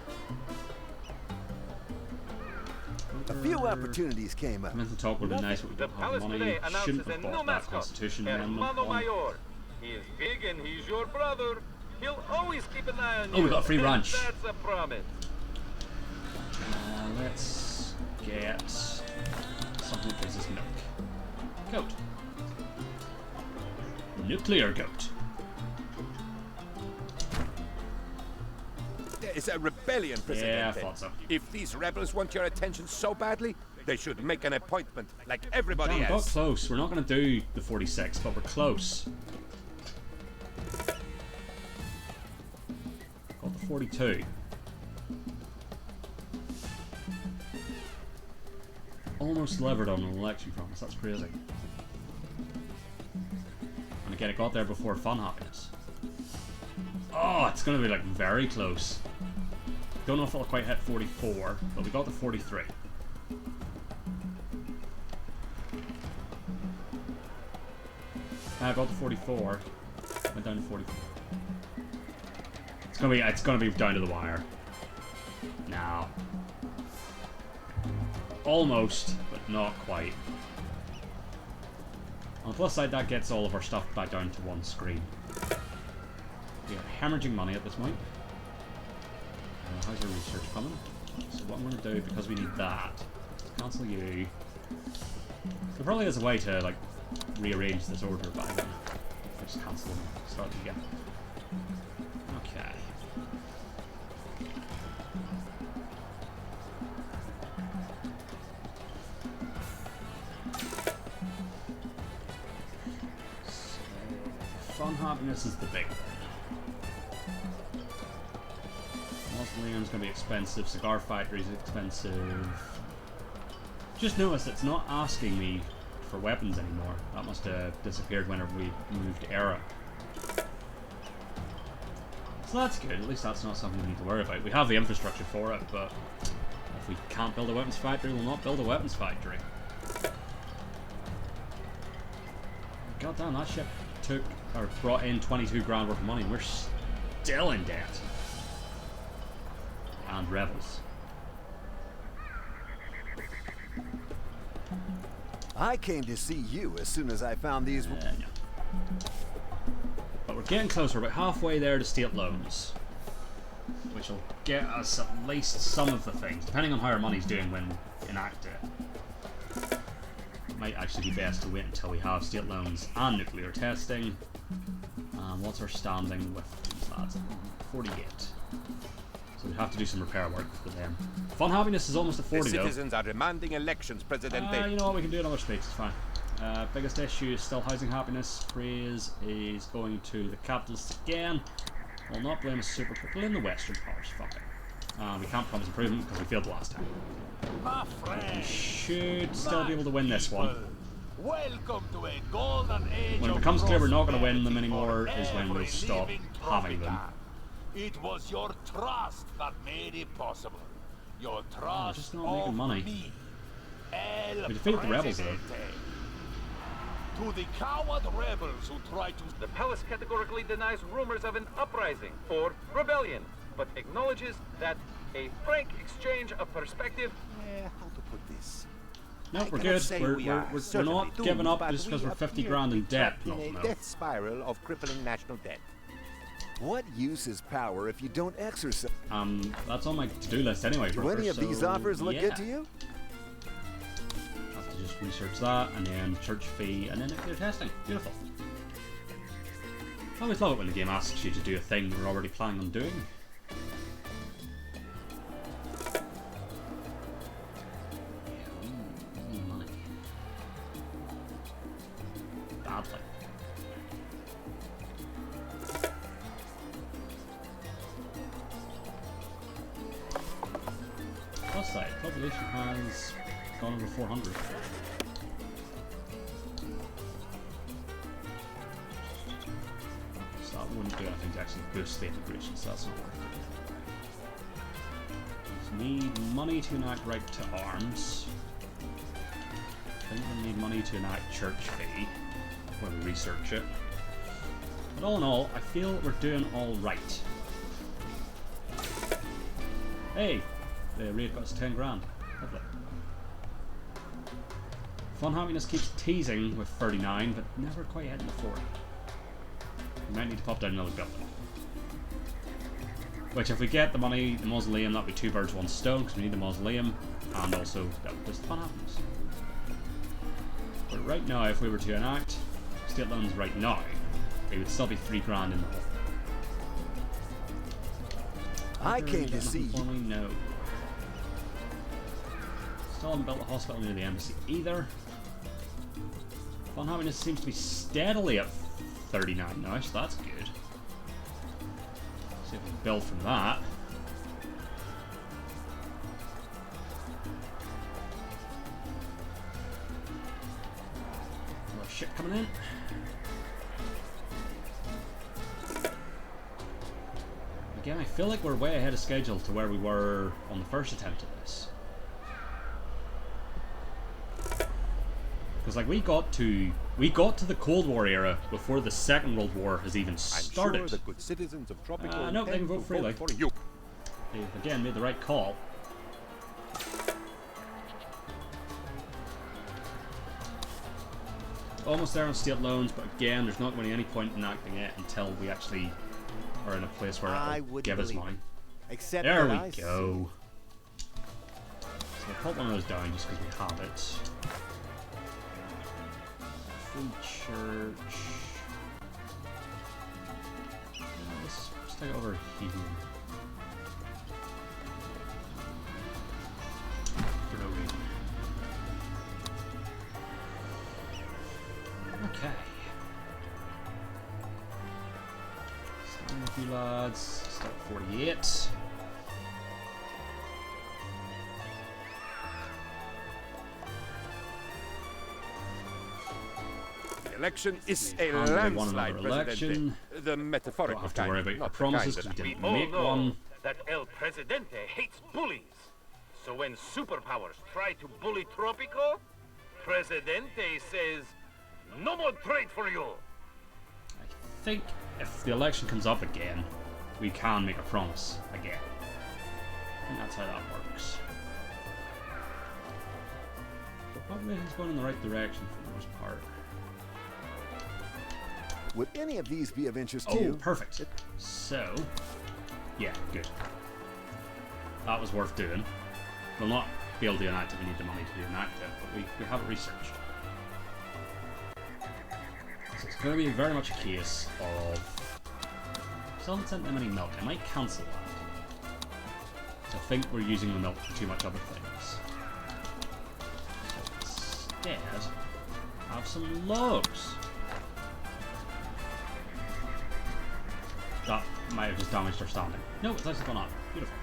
A few opportunities came up. Mental talk would be nice, but we The don't have palace money. today Shouldn't announces a have new bought that mascot, Constitution amendment Hermano on. Mayor. He is big and he's your brother. He'll always keep an eye on you. Oh, we got a free ranch. That's a promise. Let's get something that gives us milk. Goat. Nuclear goat. There is a rebellion, Presidente. Yeah, I thought so. If these rebels want your attention so badly, they should make an appointment like everybody Damn, we got else. close. We're not going to do the 46, but we're close. Got the 42. Almost delivered on an election promise. That's crazy. And again, it got there before fun happiness. Oh, it's going to be like very close. Don't know if it'll quite hit 44, but we got the 43. I got the 44. Went down to 44. It's gonna be down to the wire. Now. Almost, but not quite. On the plus side, that gets all of our stuff back down to one screen. We are hemorrhaging money at this point. How's our research coming? So what I'm going to do, because we need that, cancel you. There probably is a way to like rearrange this order, but I don't know. I'll just cancel and start it again. Okay. So, fun happiness is the big one. Mausoleum's gonna be expensive, cigar factory's expensive. Just noticed it's not asking me for weapons anymore. That must have disappeared whenever we moved era. So that's good. At least that's not something we need to worry about. We have the infrastructure for it, but if we can't build a weapons factory, we'll not build a weapons factory. God damn, that ship took or brought in 22 grand worth of money. We're still in debt. And rebels. I came to see you as soon as I found these. No. But we're getting closer. We're about halfway there to state loans, which will get us at least some of the things, depending on how our money's doing when we enact it. It might actually be best to wait until we have state loans and nuclear testing. What's our standing with these lads? 48. So we have to do some repair work with them. Fun happiness is almost at 40 The though. citizens are demanding elections, Presidente. You know what, we can do another speech, it's fine. Biggest issue is still housing happiness. Praise is going to the capitalists again. We'll not blame a super blame the Western powers, fine. We can't promise improvement because we failed last time. My friend, We should still be able to win this one. welcome to a golden age. When it becomes clear we're not going to win them anymore is when we'll stop having them. It was your trust that made it possible. Your trust just not making money. me. El We defeated the rebels though. Presidente. To the coward rebels who try to... The palace categorically denies rumors of an uprising or rebellion, but acknowledges that a frank exchange of perspective. How to put this? No, I we're cannot good. say We're are not certainly giving doomed, up but just because we we're 50 appear grand to in be debt. trapped in No. a death spiral of crippling national debt. What use is power if you don't exercise? That's on my to-do list anyway. Do any of these so, offers look yeah. good to you? Have to just research that, and then church fee, and then nuclear testing. Beautiful. I always love it when the game asks you to do a thing that we're already planning on doing. We need money. Badly. Plus side, population has gone over 400. So that wouldn't do anything to actually boost the integration, so that's not worth it. We need money to enact right to arms. I think we need money to enact church fee when we research it. But all in all, I feel we're doing all right. Hey! The raid got us 10 grand. Lovely. Fun happiness keeps teasing with 39, but never quite hitting the 40. We might need to pop down another building. Which, if we get the money, the mausoleum, that'll be 2 birds, 1 stone, because we need the mausoleum, and also that would boost the fun happiness. But right now, if we were to enact state loans right now, it would still be 3 grand in the hole. I came to see you. No. Still haven't built a hospital near the embassy either. Fun happiness seems to be steadily at 39 now, so that's good. See if we can build from that. More shit coming in. Again, I feel like we're way ahead of schedule to where we were on the first attempt at this. Because like we got to the Cold War era before the Second World War has even started. I'm sure the good citizens of Tropico No, they can vote freely. for you. They've again made the right call. Almost there on state loans, but again, there's not going to be any point in acting it until we actually are in a place where it'll give us money. Except There that we I go. So we'll put one of those down just because we have it. Free church. Let's take it over here. For no reason. Okay. Starting with you lads. Start 48. The election is a And they won landslide, another Presidente. election. The metaphorical Don't have to kind, worry about your not the promises kind because we that- didn't We all make know one. that El Presidente hates bullies. So when superpowers try to bully Tropico, Presidente says, no more trade for you. I think if the election comes up again, we can make a promise again. I think that's how that works. The population's going in the right direction for the most part. Would any of these be of interest to Oh, you? perfect. So, yeah, good. That was worth doing. We'll not be able to enact it, we need the money to do enact it, but we have it researched. So it's going to be very much a case of... Still haven't sent them any milk. I might cancel that. So I think we're using the milk for too much other things. So instead, have some logs. That might have just damaged our standing. No, it's actually gone up. Beautiful.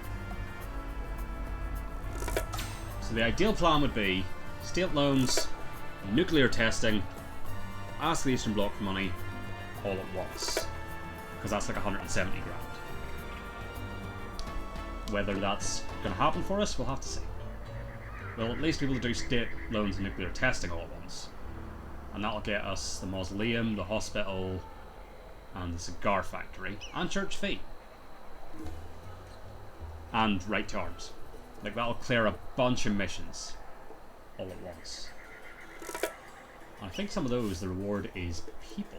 So the ideal plan would be state loans, nuclear testing, ask the Eastern Bloc for money all at once. Because that's like 170 grand. Whether that's going to happen for us, we'll have to see. We'll at least be able to do state loans and nuclear testing all at once. And that'll get us the mausoleum, the hospital, and the cigar factory, and church fee. And right to arms. Like, that'll clear a bunch of missions all at once. And I think some of those, the reward is people.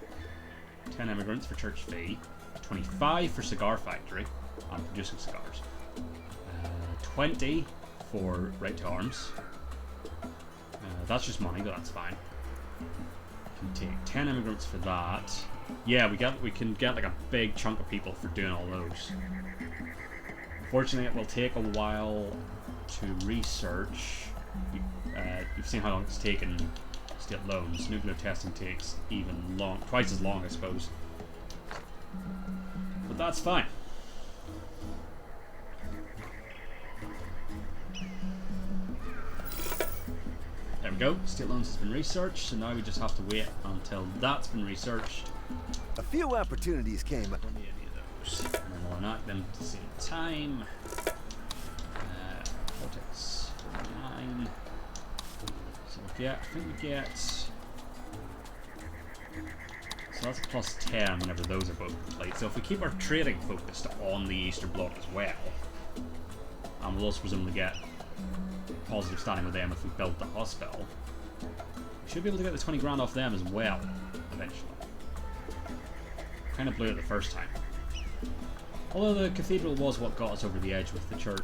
10 immigrants for church fee, 25 for cigar factory, and producing cigars. 20 for right to arms. That's just money, but that's fine. Can take 10 immigrants for that. Yeah, we can get like a big chunk of people for doing all those. Unfortunately, it will take a while to research. You've seen how long it's taken state loans. Nuclear testing takes twice as long, I suppose. But that's fine. There we go. State loans has been researched, so now we just have to wait until that's been researched. A few opportunities came up. Don't need any of those. And then we'll enact them at the same time. Politics 49. So I think we get. So that's plus 10 whenever those are both complete. So if we keep our trading focused on the Eastern Bloc as well, and we'll also presumably get positive standing with them if we build the hospital, we should be able to get the 20 grand off them as well, eventually. Kind of blew it the first time. Although the cathedral was what got us over the edge with the church.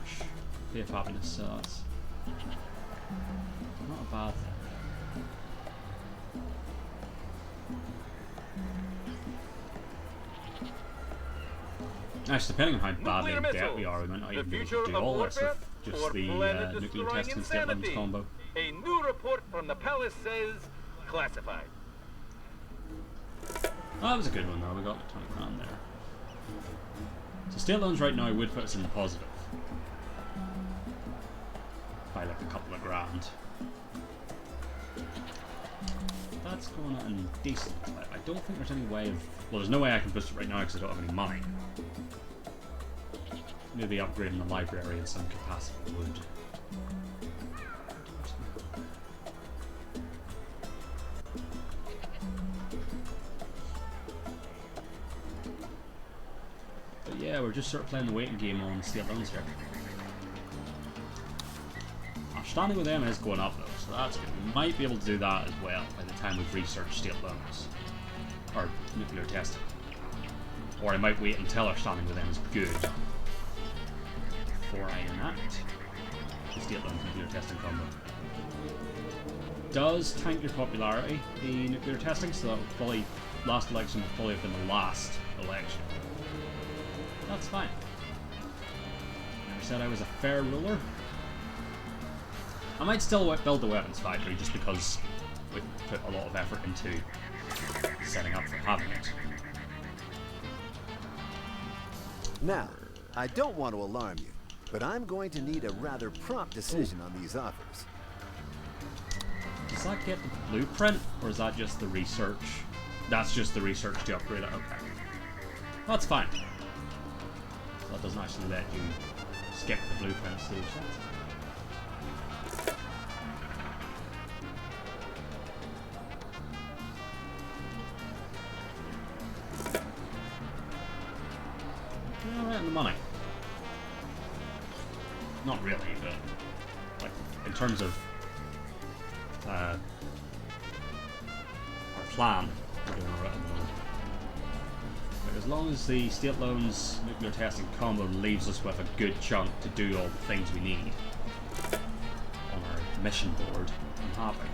Day of happiness, so that's not a bad thing. Actually, depending on how badly in debt we are, we might not even be able to do all this with just the nuclear testing and state loans combo. A new report from the palace says classified. Oh, that was a good one though, we got 20 grand there. So state loans right now would put us in the positive. By like a couple of grand. That's going on in decent. I don't think there's any way of... Well, there's no way I can boost it right now because I don't have any money. Maybe upgrading the library in some capacity would. But yeah, we're just sort of playing the waiting game on state loans here. Our standing with them is going up though, so that's good. We might be able to do that as well by the time we've researched state loans. Or nuclear testing. Or I might wait until our standing with them is good before I enact the state loans nuclear testing combo. Does tank your popularity, the nuclear testing, so that would probably, last election would probably have been the last election. That's fine. Never said I was a fair ruler. I might still build the weapons factory just because we put a lot of effort into setting up for having it. Now, I don't want to alarm you, but I'm going to need a rather prompt decision on these offers. Does that get the blueprint, or is that just the research? That's just the research to upgrade it. Okay. That's fine. So that doesn't actually let you skip the blueprint stage. Alright, the money. Not really, but like in terms of our plan, we're doing alright at the moment. But as long as the state loans nuclear testing combo leaves us with a good chunk to do all the things we need on our mission board, I'm happy.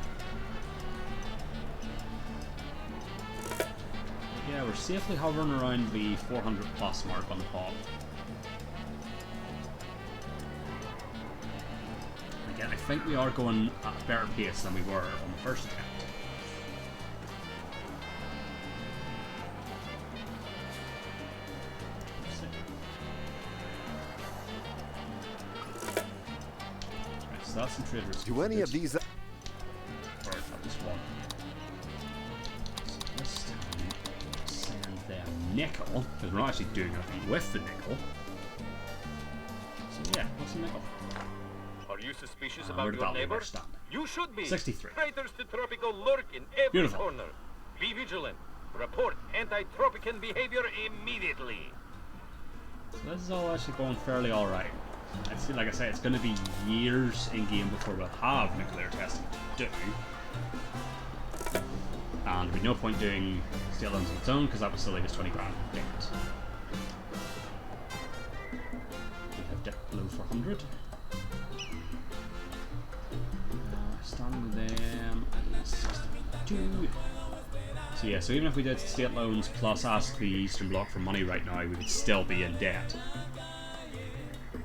Yeah, we're safely hovering around the 400 plus mark on the pod. Again, I think we are going at a better pace than we were on the first attempt. Right, so that's some trade risks. Do any of these... Or at least one. So this time, send them nickel, because we're not actually doing anything with the nickel. So yeah, what's the nickel? Are you suspicious Where about did your that leave neighbor? our stand? You should be. 63. Traitors to Tropico lurk in every Beautiful. corner. Be vigilant. Report anti-Tropican behavior immediately. So this is all actually going fairly alright. Like I say, it's going to be years in game before we'll have nuclear testing to do. And there'd be no point doing state loans on its own, because that would still leave us 20 grand in payments. We have dipped below 400. Standing with them at 62. So yeah, so even if we did state loans plus ask the Eastern Bloc for money right now, we would still be in debt. Which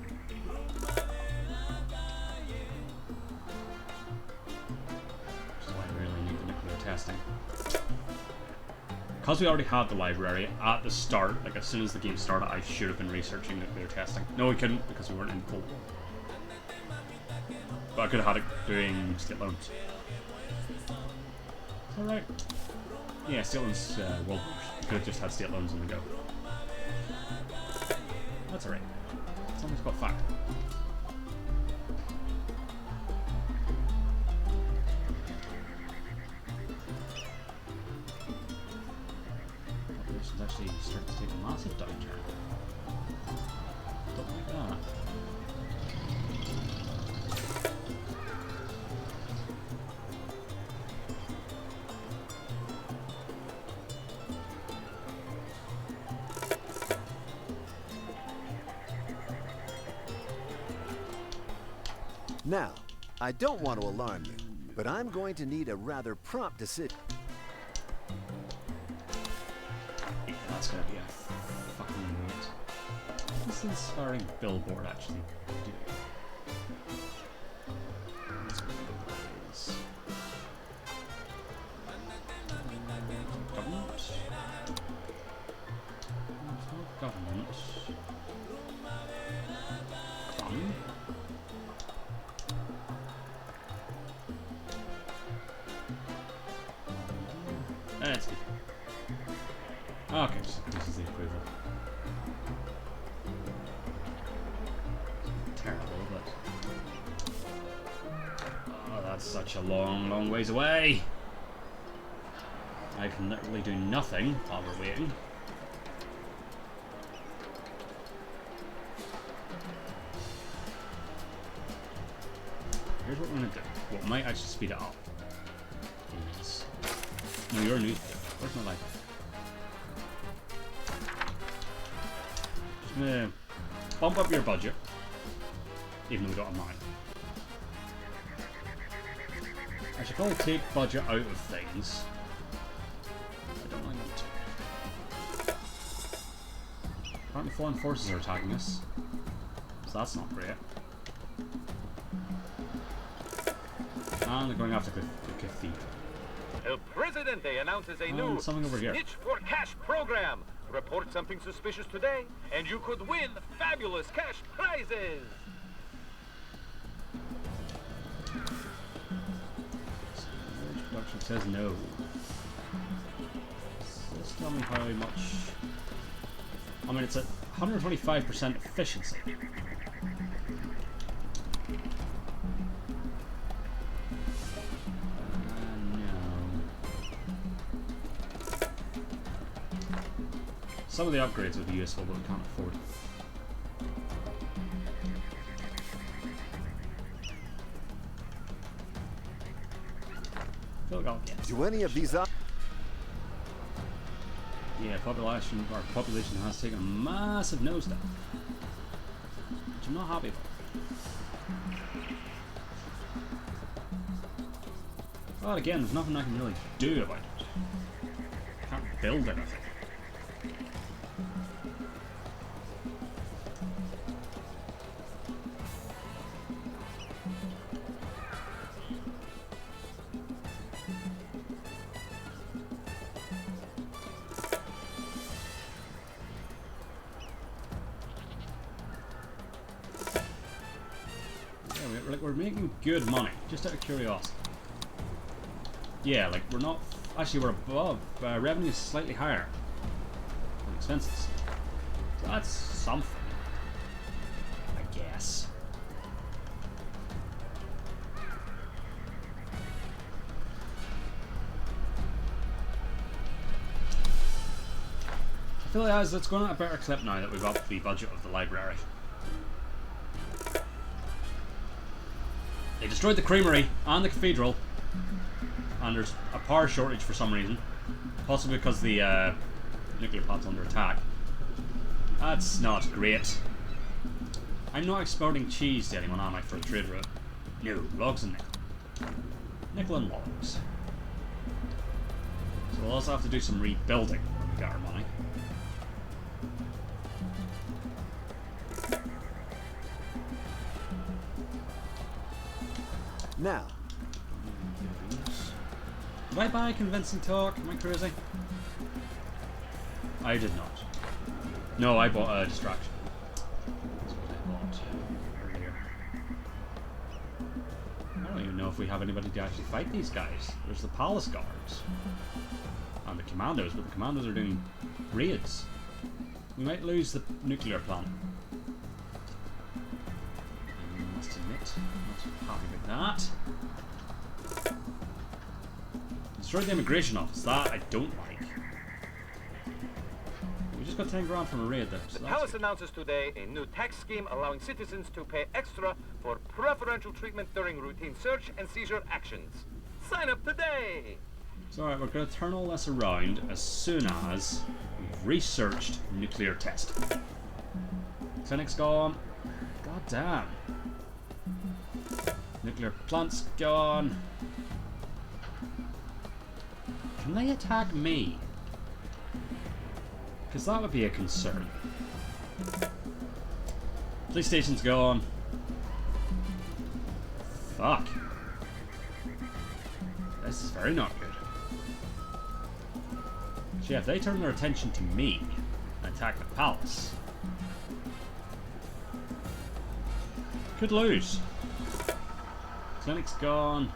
is why we really need the nuclear testing. Because we already had the library at the start, like as soon as the game started, I should have been researching nuclear testing. No, we couldn't, because we weren't in Cold War. But I could have had it doing state loans. Alright. Yeah, state loans, World Wars. Could have just had state loans on the go. That's alright. Something's got fire. Population's actually starting to take a massive downturn. Don't like that. Now, I don't want to alarm you, but I'm going to need a rather prompt decision. Yeah, that's gonna be a fucking wait. What's the inspiring billboard actually do? That's what the billboard is. Government? Government. Fun? That's good. Okay, just increases the approval. Terrible, but... Oh, that's such a long, long ways away! I can literally do nothing while we're waiting. Here's what we're gonna do. What might actually speed it up is... No, you're a newspaper. Where's my life? Just gonna bump up your budget, even though we don't have mine. I should probably take budget out of things. I don't really want to. Apparently foreign forces are attacking us, so that's not great. And they're going after the cathedral. El Presidente announces a new something over here. Snitch for Cash program. Report something suspicious today, and you could win fabulous cash prizes. says no. Does this tell me how much? I mean, it's at 125% efficiency. Some of the upgrades would be useful, but we can't afford it. Do any of these Yeah, population has taken a massive nosedive, which I'm not happy about. But again, there's nothing I can really do about it. I can't build anything. We're making good money, just out of curiosity. Yeah, like we're not... Actually, we're above. Revenue is slightly higher than expenses. So that's something, I guess. I feel like it's going at a better clip now that we've upped the budget of the library. They destroyed the creamery and the cathedral, and there's a power shortage for some reason, possibly because the nuclear plant's under attack. That's not great. I'm not exporting cheese to anyone, am I, for a trade route? No, logs and nickel. Nickel and logs. So we'll also have to do some rebuilding when we get our money. now? Did I buy convincing talk? Am I crazy? I did not. No, I bought a distraction. That's what I bought earlier. I don't even know if we have anybody to actually fight these guys. There's the palace guards and the commandos, but the commandos are doing raids. We might lose the nuclear plant. I must admit, I'm not happy about that. Destroyed the immigration office. That I don't like. We just got 10 grand from a raid there. So the palace announces today a new tax scheme allowing citizens to pay extra for preferential treatment during routine search and seizure actions. Sign up today! It's alright, we're going to turn all this around as soon as we've researched nuclear testing. Clinic's gone. God damn. Nuclear plant's gone. Can they attack me? Because that would be a concern. Police station's gone. Fuck. This is very not good. So yeah, if they turn their attention to me and attack the palace, could lose. Clinic's gone.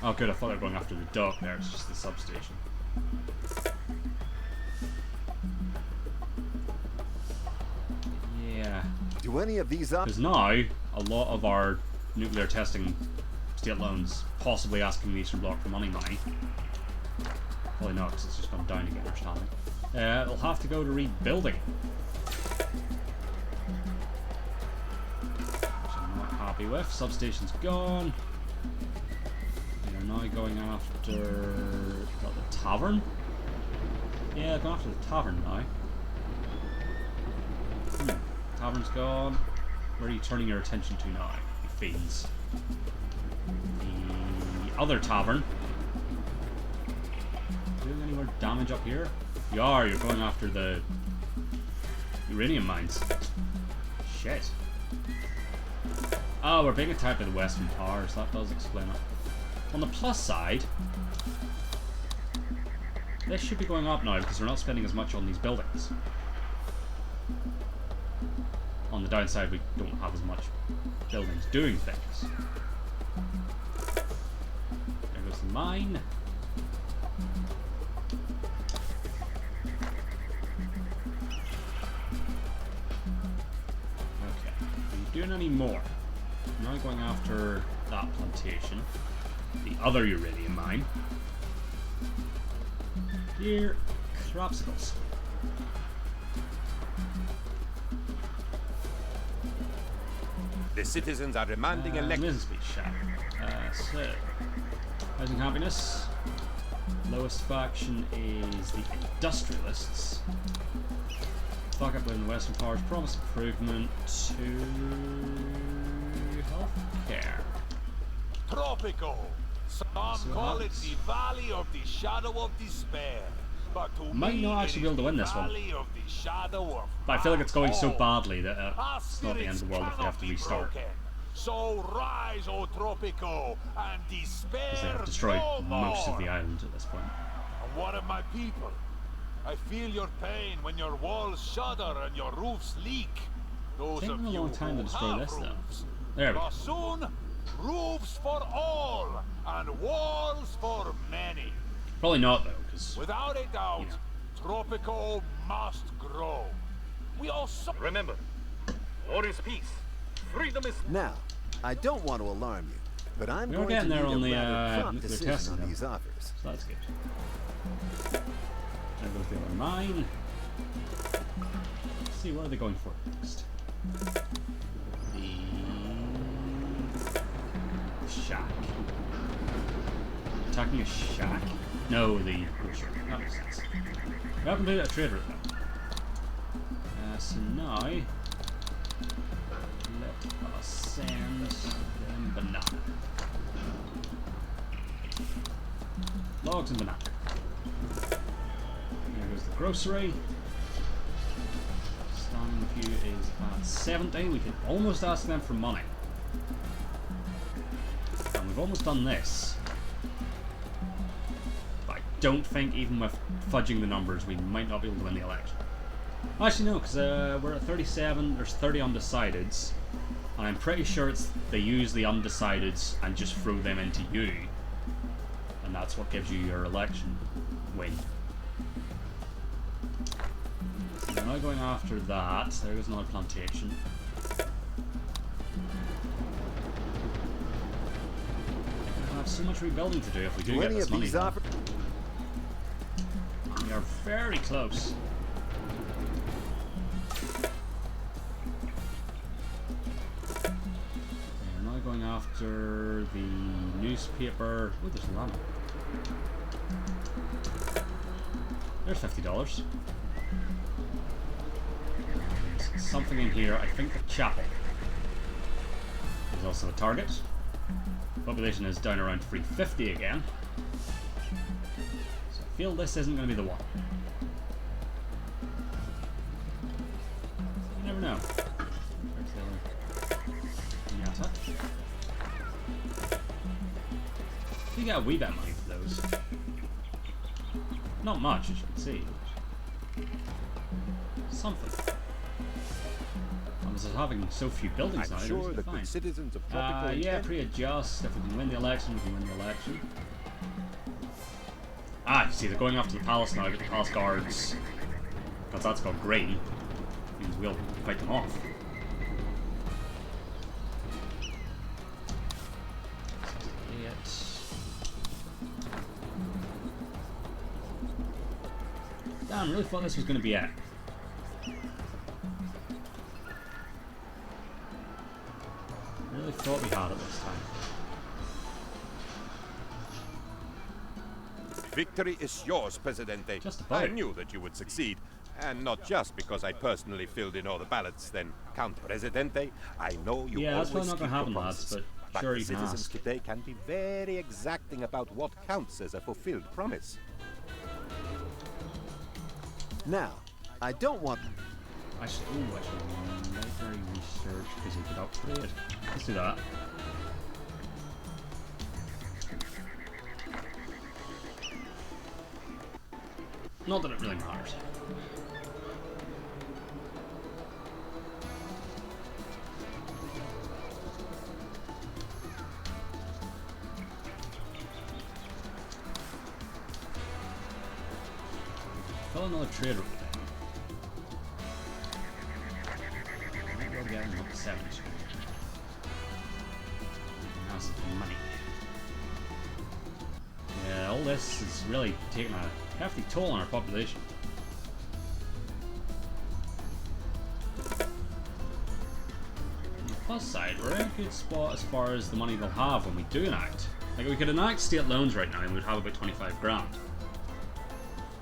Oh good, I thought they were going after the dock there, it's just the substation. Yeah. Do any of these Because now, a lot of our nuclear testing state loans possibly asking the Eastern Bloc for money. Probably not, because it's just gone down again, understanding. It'll have to go to rebuilding. Which I'm not happy with. Substation's gone. They're now going after what, the tavern? Yeah, they're going after the tavern now. Tavern's gone. Where are you turning your attention to now, you fiends? The other tavern. Doing any more damage up here? You are, you're going after the uranium mines. Shit. Oh, we're being attacked by the Western Towers, that does explain it. On the plus side, this should be going up now because we're not spending as much on these buildings. On the downside, we don't have as much buildings doing things. There goes the mine. Okay, are you doing any more? Now going after that plantation. The other uranium mine. Dear Cropsicles. The citizens are demanding election. Business speech chat. So, housing happiness. Lowest faction is the industrialists. Stock up in the Western powers promise improvement to healthcare. Tropico. Some call it the Valley of the Shadow of Despair. But to Might me, not actually be able to win this one. Valley of the Shadow of But I feel like it's going so hope. badly that Our it's not the end of the world if they have to spirits restart. cannot be broken. So rise, O Tropico, and despair Because they have destroyed no most of more. the island at this point. And what of my people? I feel your pain when your walls shudder and your roofs leak. Those Taking of a you long time to who destroy have this, though. roofs. There we go. But soon, roofs for all, and walls for many. Probably not, though, because... Without a doubt, Tropico must grow. We also Remember, war is peace. Freedom is... Now, I don't want to alarm you, but I'm We're going to getting need there a on the rather prompt nuclear decision testing, on though. these offers. So that's good. There goes the other mine. Let's see, what are they going for next? The shack. Attacking a shack? No, the grocery. That makes sense. We haven't made a trade route though. So now, let us send them banana. Logs and banana. There goes the grocery. Standing queue is at 70. We can almost ask them for money. And we've almost done this. But I don't think, even with fudging the numbers, we might not be able to win the election. Actually, no, because we're at 37. There's 30 undecideds. And I'm pretty sure they use the undecideds and just throw them into you. And that's what gives you your election win. So we're now going after that. There goes another plantation. We have so much rebuilding to do if we do get this money. We are very close. We're now going after the newspaper. Oh, there's a lamp. There's $50. There's something in here. I think the chapel is also a target. Population is down around 350 again. So I feel this isn't going to be the one. You never know. You get a wee bit of money for those. Not much, as you can see. Something. And as having so few buildings now, I'm sure the good citizens of Tropico yeah, pre-adjust. If we can win the election, we can win the election. Ah, you see, they're going after the palace now, get the palace guards. Because that's gone green. Means we'll fight them off. Damn, I really thought this was going to be it. Really thought we had it this time. Victory is yours, Presidente. Just about. I knew that you would succeed. And not just because I personally filled in all the ballots, then, Count Presidente, I know you Yeah, that's always probably not keep going to your happen, lads, promises. but sure the you can citizens ask. today can be very exacting about what counts as a fulfilled promise. Now, I don't want... Actually, library research, because you could upgrade. Let's do that. Not that it really matters. Fill another trade route. We'll get him up to 70. Massive money. Yeah, all this is really taking a hefty toll on our population. On the plus side, we're in a good spot as far as the money we'll have when we do enact. Like, we could enact state loans right now and we'd have about 25 grand.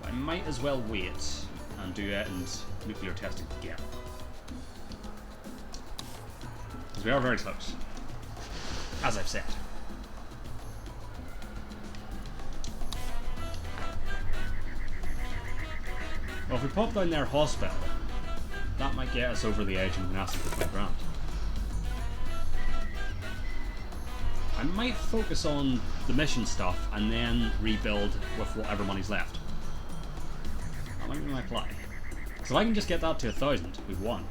But I might as well wait and do it and nuclear testing together. Because we are very close. As I've said. Well, if we pop down their hospital, that might get us over the edge and we can ask them for 20 grand. I might focus on the mission stuff and then rebuild with whatever money's left. That might be my play. So if I can just get that to 1,000, we've won.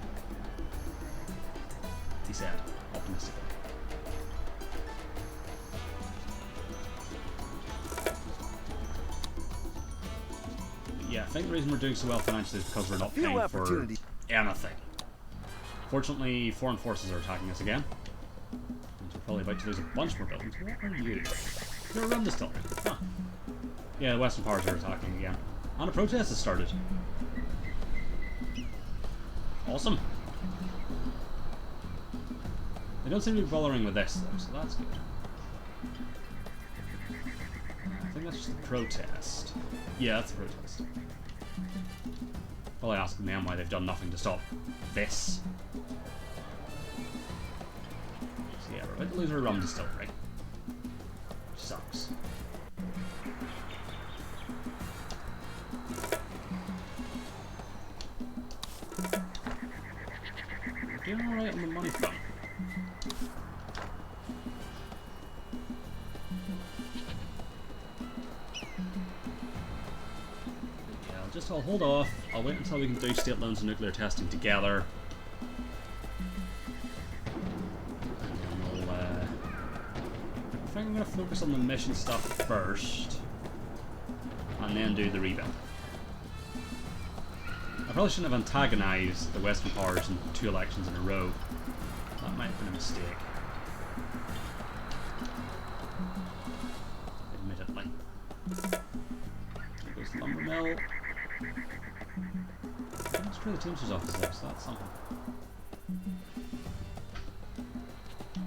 He said, optimistically. Yeah, I think the reason we're doing so well financially is because we're not paying for anything. Fortunately, foreign forces are attacking us again. And we're probably about to lose a bunch more buildings. What are you? You're a rum distillery. Huh. Yeah, the Western powers are attacking again. And a protest has started. Awesome. They don't seem to be bothering with this though, so that's good. I think that's just a protest. Yeah, that's a protest. Probably asking them why they've done nothing to stop this. So yeah, we're about to lose our rum distillery. Sucks. We're doing alright on the money front. I'll hold off. I'll wait until we can do state loans and nuclear testing together. And then we'll, I think I'm going to focus on the mission stuff first. And then do the rebuild. I probably shouldn't have antagonized the Western powers in 2 elections in a row. That might have been a mistake. Admittedly. There goes the lumber mill. Let's try the Teamster's office there, so that's something.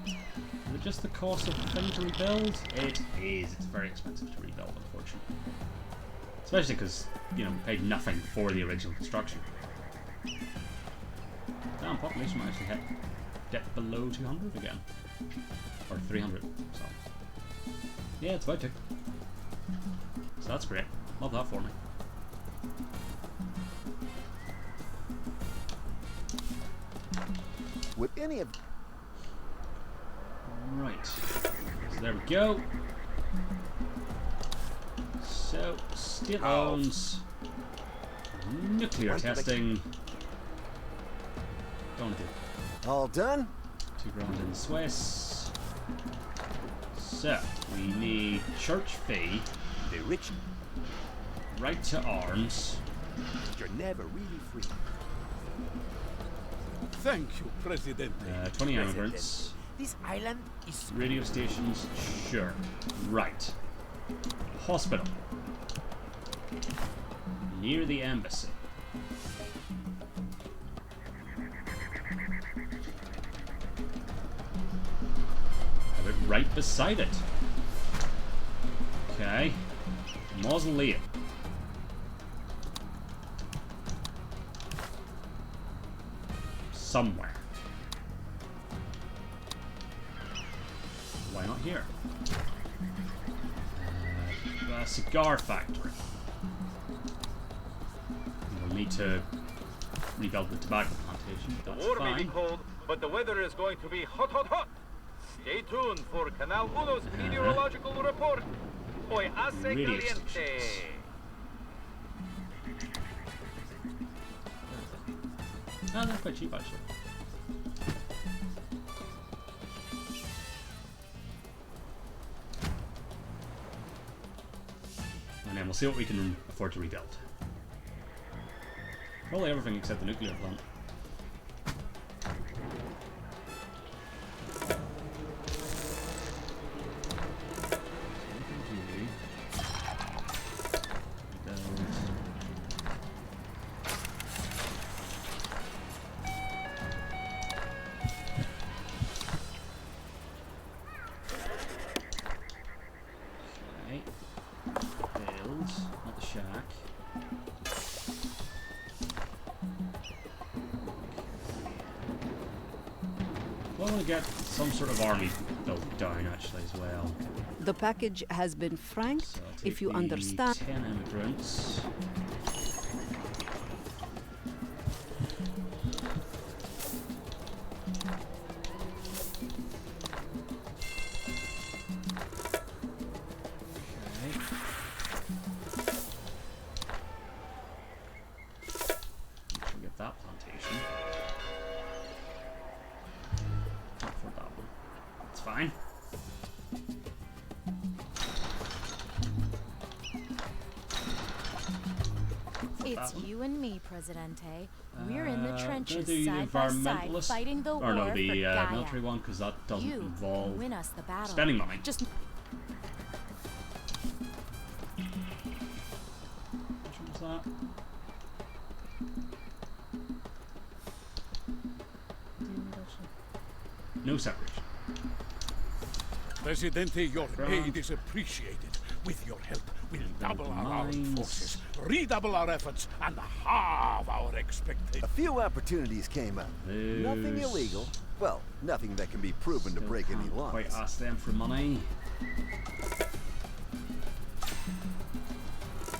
Is it just the cost of the thing to rebuild? It is. It's very expensive to rebuild, unfortunately. Especially because, you know, we paid nothing for the original construction. Damn, population might actually dip below 200 again. Or 300, so. Yeah, it's about to. So that's great. Love that for me. Would any of... Right. So there we go. So, state loans, nuclear testing. Don't do. All done? 2 grand in Swiss. So, we need church fee. The rich. Right to arms. You're never really free. Thank you, President. 20 immigrants. This island is... Radio stations, sure. Right. Hospital. Near the embassy. Have it right beside it. Okay. Mausoleum. Somewhere. Why not here? A cigar factory. We'll need to rebuild the tobacco plantation. That's The war may be fine. cold, but the weather is going to be hot, hot, hot. Stay tuned for Canal Uno's meteorological report. Hoy hace Radio caliente. stations. Oh, they're quite cheap actually. And then we'll see what we can afford to rebuild. Probably everything except the nuclear plant. I want to get some sort of army built down actually as well. The package has been franked, So if you the understand. 10 immigrants. Get that plantation. Can't afford that one. It's fine. It's you and me, Presidente. We're in the trenches the side by side, environmentalist- fighting the or war no, the for Gaia. military one, because that doesn't You involve win us the battle. spending money. Just Which one's that? No separation. Presidente, your Grant. aid is appreciated. With your help, we'll double our armed mines. forces, redouble our efforts, and halve our expectations. A few opportunities came up. Nothing There's- illegal. Well, nothing that can be proven to Still break any can't laws. quite ask them for money.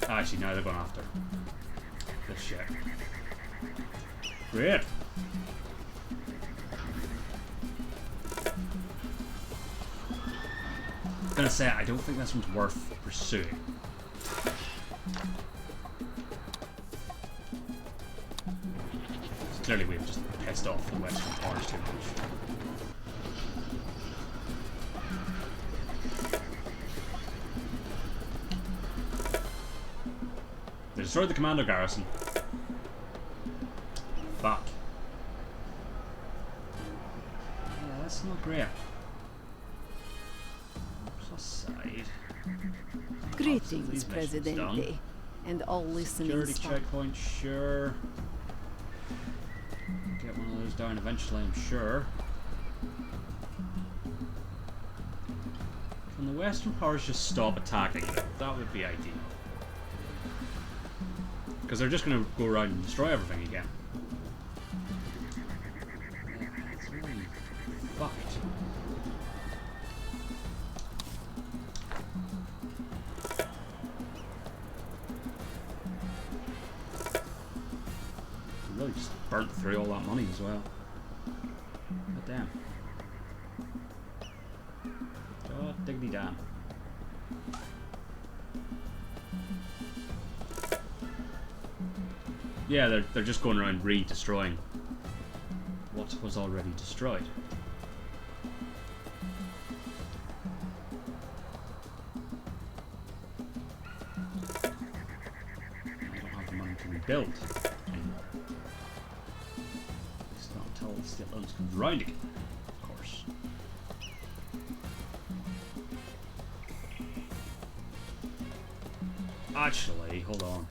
Actually, no, they're going after this shit. Great. I'm gonna say I don't think this one's worth pursuing. So clearly, we've just pissed off the Western powers too much. They destroyed the commando garrison. Fuck. Yeah, that's not great. Plus side. Greetings, These missions Presidente. done. And all listening Security staff. checkpoint, sure. Get one of those down eventually, I'm sure. Can the Western powers just stop attacking them? That would be ideal. Because they're just going to go around and destroy everything again. Yeah, it's really fucked. They really just burnt through all that money as well. God damn. God diggity damn. Yeah, they're just going around re-destroying what was already destroyed. I don't have the money to rebuild anymore. It's not until the state loans comes around again, of course. Actually, hold on.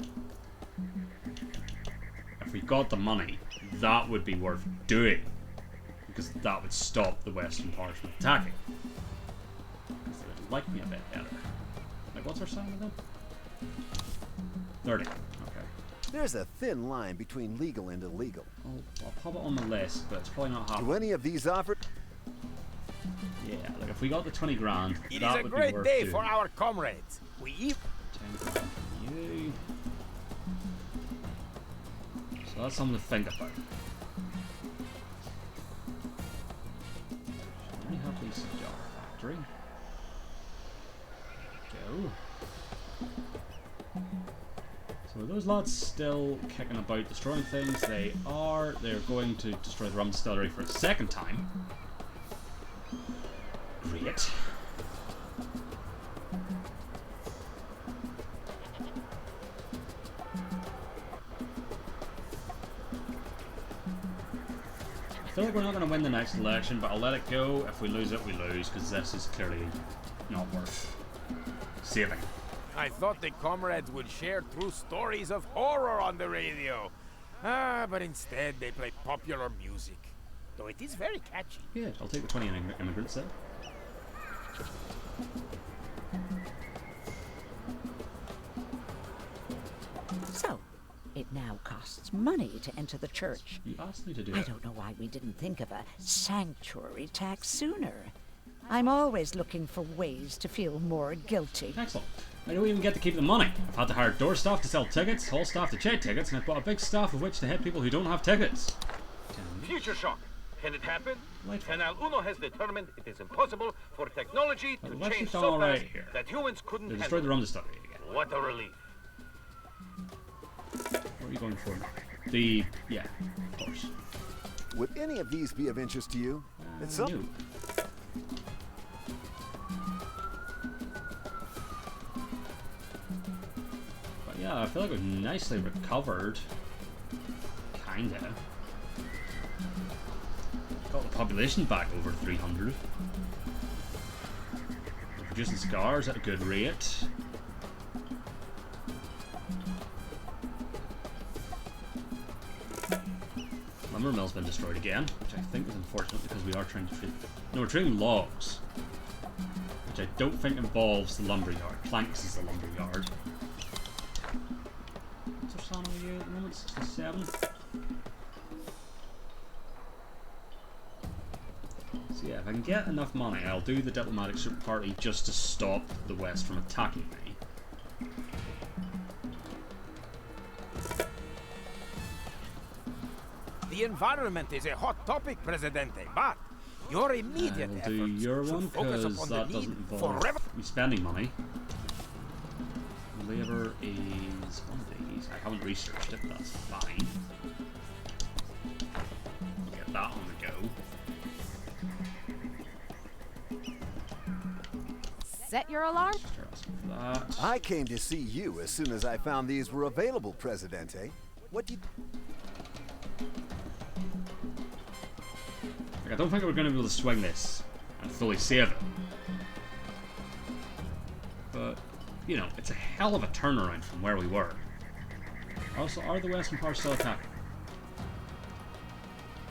If we got the money, that would be worth doing. Because that would stop the Western powers from attacking. Because they would like me a bit better. Like, what's our sign with them? 30. Okay. There's a thin line between legal and illegal. I'll pop it on the list, but it's probably not happening. Do any of these offer? Yeah, like if we got the 20 grand, It that is a would great be worth day doing. for our comrades. We eat. 10 grand for you. So that's something to think about. Should we have these cigar factory? Go. So are those lads still kicking about destroying things? They are. They're going to destroy the rum distillery for a second time. Great. feel like we're not going to win the next election, but I'll let it go. If we lose it, we lose, because this is clearly not worth saving. I thought the comrades would share true stories of horror on the radio. But instead they play popular music. Though it is very catchy. Yeah, I'll take the 20 immigrants then. So, it now costs money to enter the church. You asked me to do I it. don't know why we didn't think of a sanctuary tax sooner. I'm always looking for ways to feel more guilty. Excellent. I don't even get to keep the money. I've had to hire door staff to sell tickets, hall staff to check tickets, and I've bought a big staff of which to hit people who don't have tickets. Future shock. Can it happen? Delightful. Canal Uno has determined it is impossible for technology to Let's change get so on fast right here. that humans couldn't They handle destroyed the it. rum distillery again. What a relief. What are you going for now? The... yeah, of course. Would any of these be of interest to you? It's something. But yeah, I feel like we've nicely recovered. Kinda. Got the population back over 300. We're producing cigars at a good rate. Lumber mill's been destroyed again, which I think is unfortunate because we are trying to treat... no, we're treating logs. Which I don't think involves the lumber yard. Planks is the lumber yard. What's our salary at the moment? 67? So yeah, if I can get enough money, I'll do the diplomatic super party just to stop the West from attacking me. The environment is a hot topic, Presidente, but your immediate I'll do efforts your should one focus because upon that the doesn't need involve for me spending money. Labour is one of these. I haven't researched it, but that's fine. We'll get that on the go. Set your alarm. Start asking for that. I came to see you as soon as I found these were available, Presidente. What do you... Like, I don't think we're going to be able to swing this and fully save it. But, you know, it's a hell of a turnaround from where we were. Also, are the Western powers still attacking?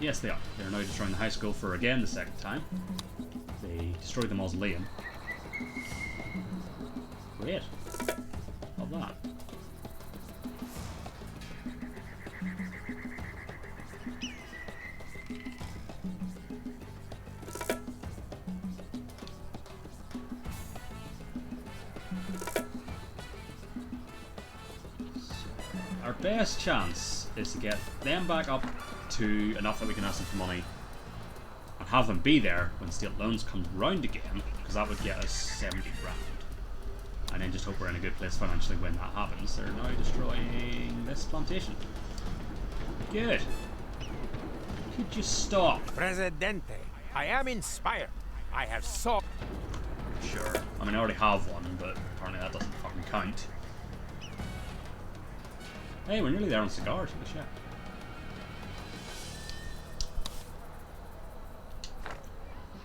Yes, they are. They're now destroying the high school for, again, the second time. They destroyed the mausoleum. Great. Love that. Our best chance is to get them back up to enough that we can ask them for money and have them be there when state loans come round again, because that would get us 70 grand. And then just hope we're in a good place financially when that happens. They're now destroying this plantation. Good. Could you stop? Presidente, I am inspired. I have saw. Sure. I mean, I already have one, but apparently that doesn't fucking count. Hey, we're nearly there on cigars. Holy shit.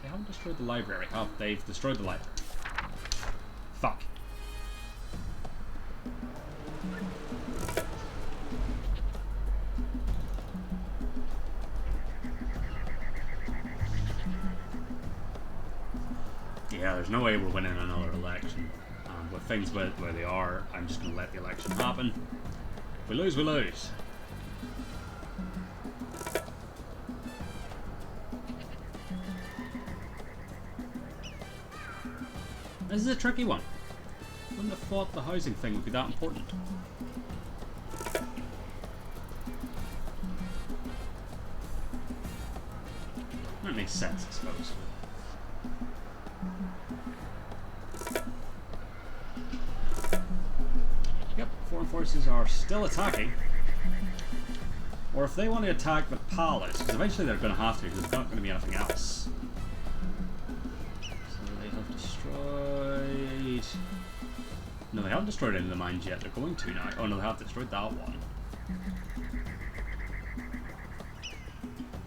They haven't destroyed the library. Oh, they've destroyed the library. Fuck. Yeah, there's no way we're winning another election. With things where they are, I'm just going to let the election happen. If we lose, we lose. This is a tricky one. Wouldn't have thought the housing thing would be that important. That makes sense, I suppose. Yep, foreign forces are still attacking. Or if they want to attack the palace, because eventually they're going to have to, because there's not going to be anything else. So they have destroyed... No, they haven't destroyed any of the mines yet. They're going to now. Oh no, they have destroyed that one.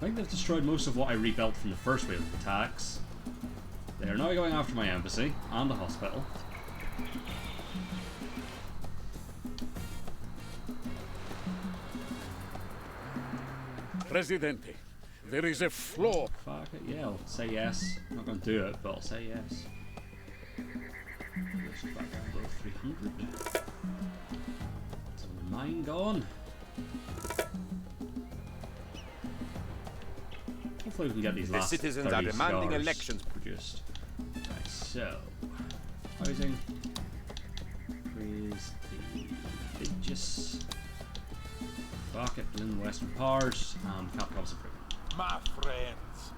think they've destroyed most of what I rebuilt from the first wave of attacks. They are now going after my embassy and the hospital. Presidente, there is a flaw. Fuck it, yeah, I'll say yes. I'm not going to do it, but I'll say yes. Just back down below 300. So the mine gone. Hopefully we can get these last The citizens 30 are demanding cigars elections. produced. Right, so housing. Increase the religious. Fuck it, in the western parts and capital improvement. My friends,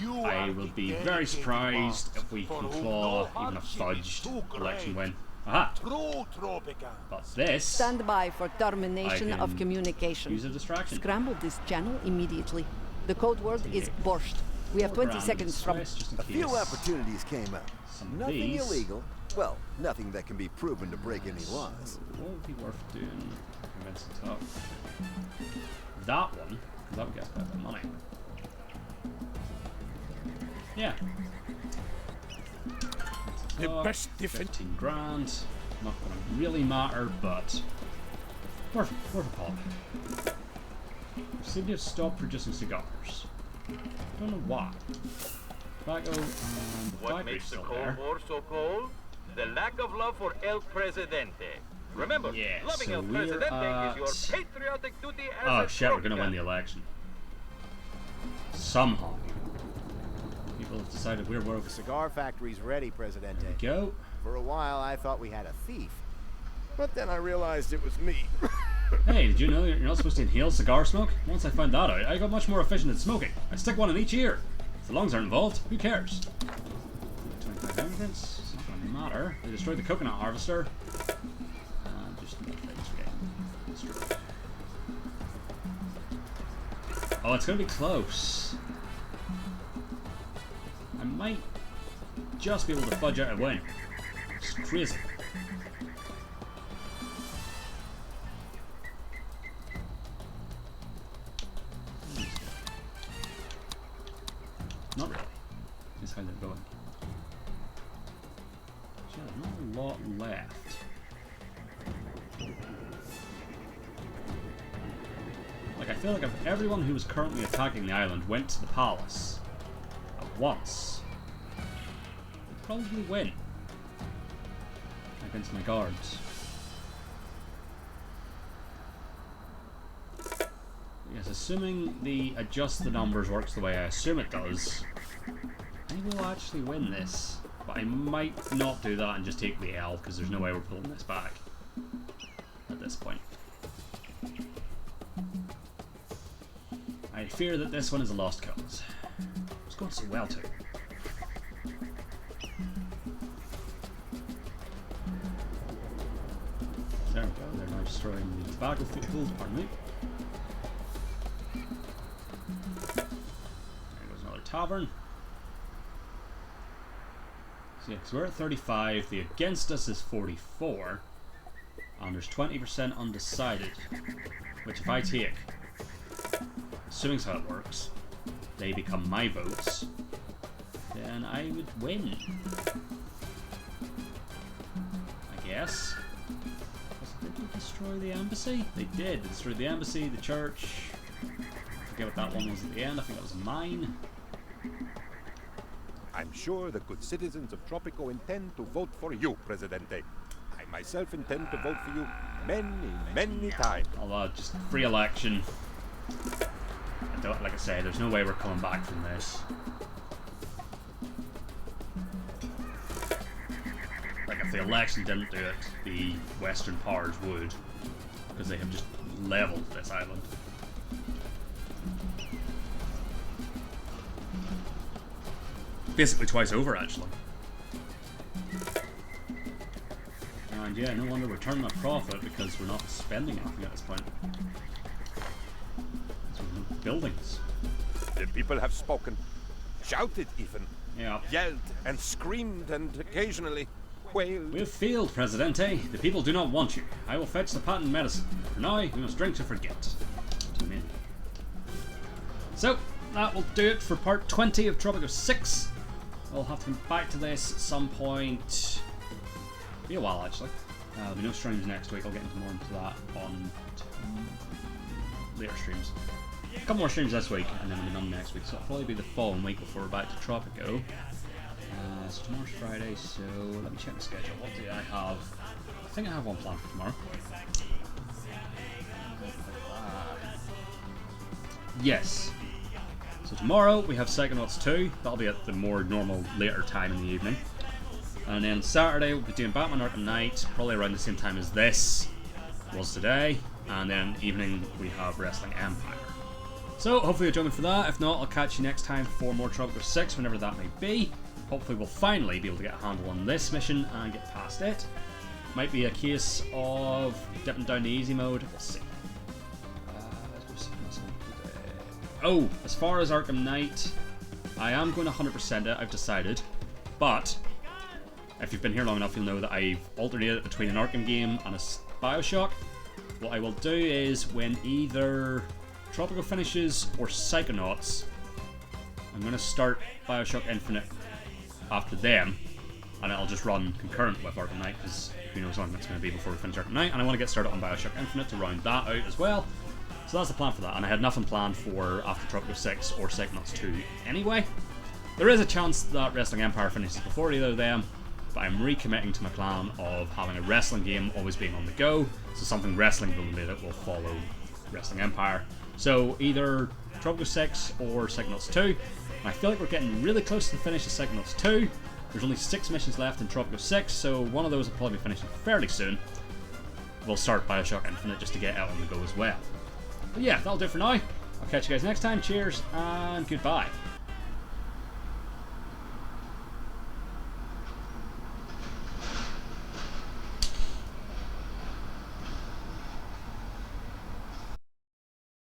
you I are will the be very dedicated surprised ones if we for can whom claw no even a hardship is fudged too election great. win. Aha! True Tropico. But this, Stand by for termination I of can communication. use a distraction. Scramble this channel immediately. The code word is borscht. We have 20 seconds from... A few opportunities came up. Some of Nothing these. illegal. Well, nothing that can be proven to break any laws. What would be worth doing? Convincing talk. That one, because that would get us quite a bit of money. Yeah. The best defense. 15 grand. Not going to really matter, but worth a pop. We seem to have stopped producing cigars. Don't know why. Tobacco and the What factory's makes the still Cold there. War so cold? The lack of love for El Presidente. Remember, Yeah, loving so El we're Presidente is your at- patriotic duty as Oh a shit, we're gonna Tropican. win the election. Somehow. People have decided we're woke. The cigar factory's ready, Presidente. Go. For a while, I thought we had a thief. But then I realized it was me. Hey, did you know you're not supposed to inhale cigar smoke? Once I found that out, I got much more efficient at smoking. I stick one in each ear. If the lungs aren't involved, who cares? 25 immigrants, it's not going to matter. They destroyed the coconut harvester. Just more things getting destroyed. Oh, it's going to be close. I might just be able to fudge out a win. It's crazy. Not really. Is how they're going. So there's not a lot left. Like, I feel like if everyone who was currently attacking the island went to the palace at once, they'd probably win against my guards. Yes, assuming the adjust the numbers works the way I assume it does, I will actually win this. But I might not do that and just take the L, because there's no way we're pulling this back at this point. I fear that this one is a lost cause. It's going so well too. There we go, they're now destroying the tobacco field, pardon me. There goes another tavern. So yeah, because we're at 35, the against us is 44, and there's 20% undecided, which if I take, assuming that's how it works, they become my votes, then I would win. I guess. Did they destroy the embassy? They did. They destroyed the embassy, the church. I forget what that one was at the end. I think that was a mine. I'm sure the good citizens of Tropico intend to vote for you, Presidente. I myself intend to vote for you many times. Although, just free election. I don't, like I say, there's no way we're coming back from this. Like, if the election didn't do it, the Western powers would. Because they have just leveled this island. Basically twice over, actually. And yeah, no wonder we're turning a profit because we're not spending anything at this point. So we're no buildings. The people have spoken, shouted even, Yeah. yelled and screamed and occasionally wailed. We've failed, Presidente. The people do not want you. I will fetch the patent medicine. For now, we must drink to forget. To me. So, that will do it for part 20 of Tropico 6. I'll have to come back to this at some point. Be a while, actually. There'll be no streams next week. I'll get into more into that on later streams. A couple more streams this week, and then there'll be none next week. So it'll probably be the following week before we're back to Tropico. So tomorrow's Friday, so let me check the schedule. What do I have? I think I have one planned for tomorrow. Yes. So tomorrow we have Psychonauts 2. That'll be at the more normal later time in the evening. And then Saturday we'll be doing Batman Arkham Knight, probably around the same time as this was today. And then evening we have Wrestling Empire. So hopefully you'll join me for that. If not, I'll catch you next time for more Tropico 6, whenever that may be. Hopefully we'll finally be able to get a handle on this mission and get past it. Might be a case of dipping down to easy mode. We'll see. Oh, as far as Arkham Knight, I am going to 100% it, I've decided. But, if you've been here long enough, you'll know that I've alternated between an Arkham game and a Bioshock. What I will do is, when either Tropico finishes or Psychonauts, I'm going to start Bioshock Infinite after them, and it'll just run concurrent with Arkham Knight, because who knows how long that's going to be before we finish Arkham Knight, and I want to get started on Bioshock Infinite to round that out as well. So that's the plan for that, and I had nothing planned for after Tropico 6 or Psychonauts 2 anyway. There is a chance that Wrestling Empire finishes before either of them, but I'm recommitting to my plan of having a wrestling game always being on the go, so something wrestling related will follow Wrestling Empire. So either Tropico 6 or Psychonauts 2, and I feel like we're getting really close to the finish of Psychonauts 2. There's only 6 missions left in Tropico 6, so one of those will probably be finishing fairly soon. We'll start Bioshock Infinite just to get out on the go as well. But yeah, that'll do it for now. I'll catch you guys next time. Cheers and goodbye.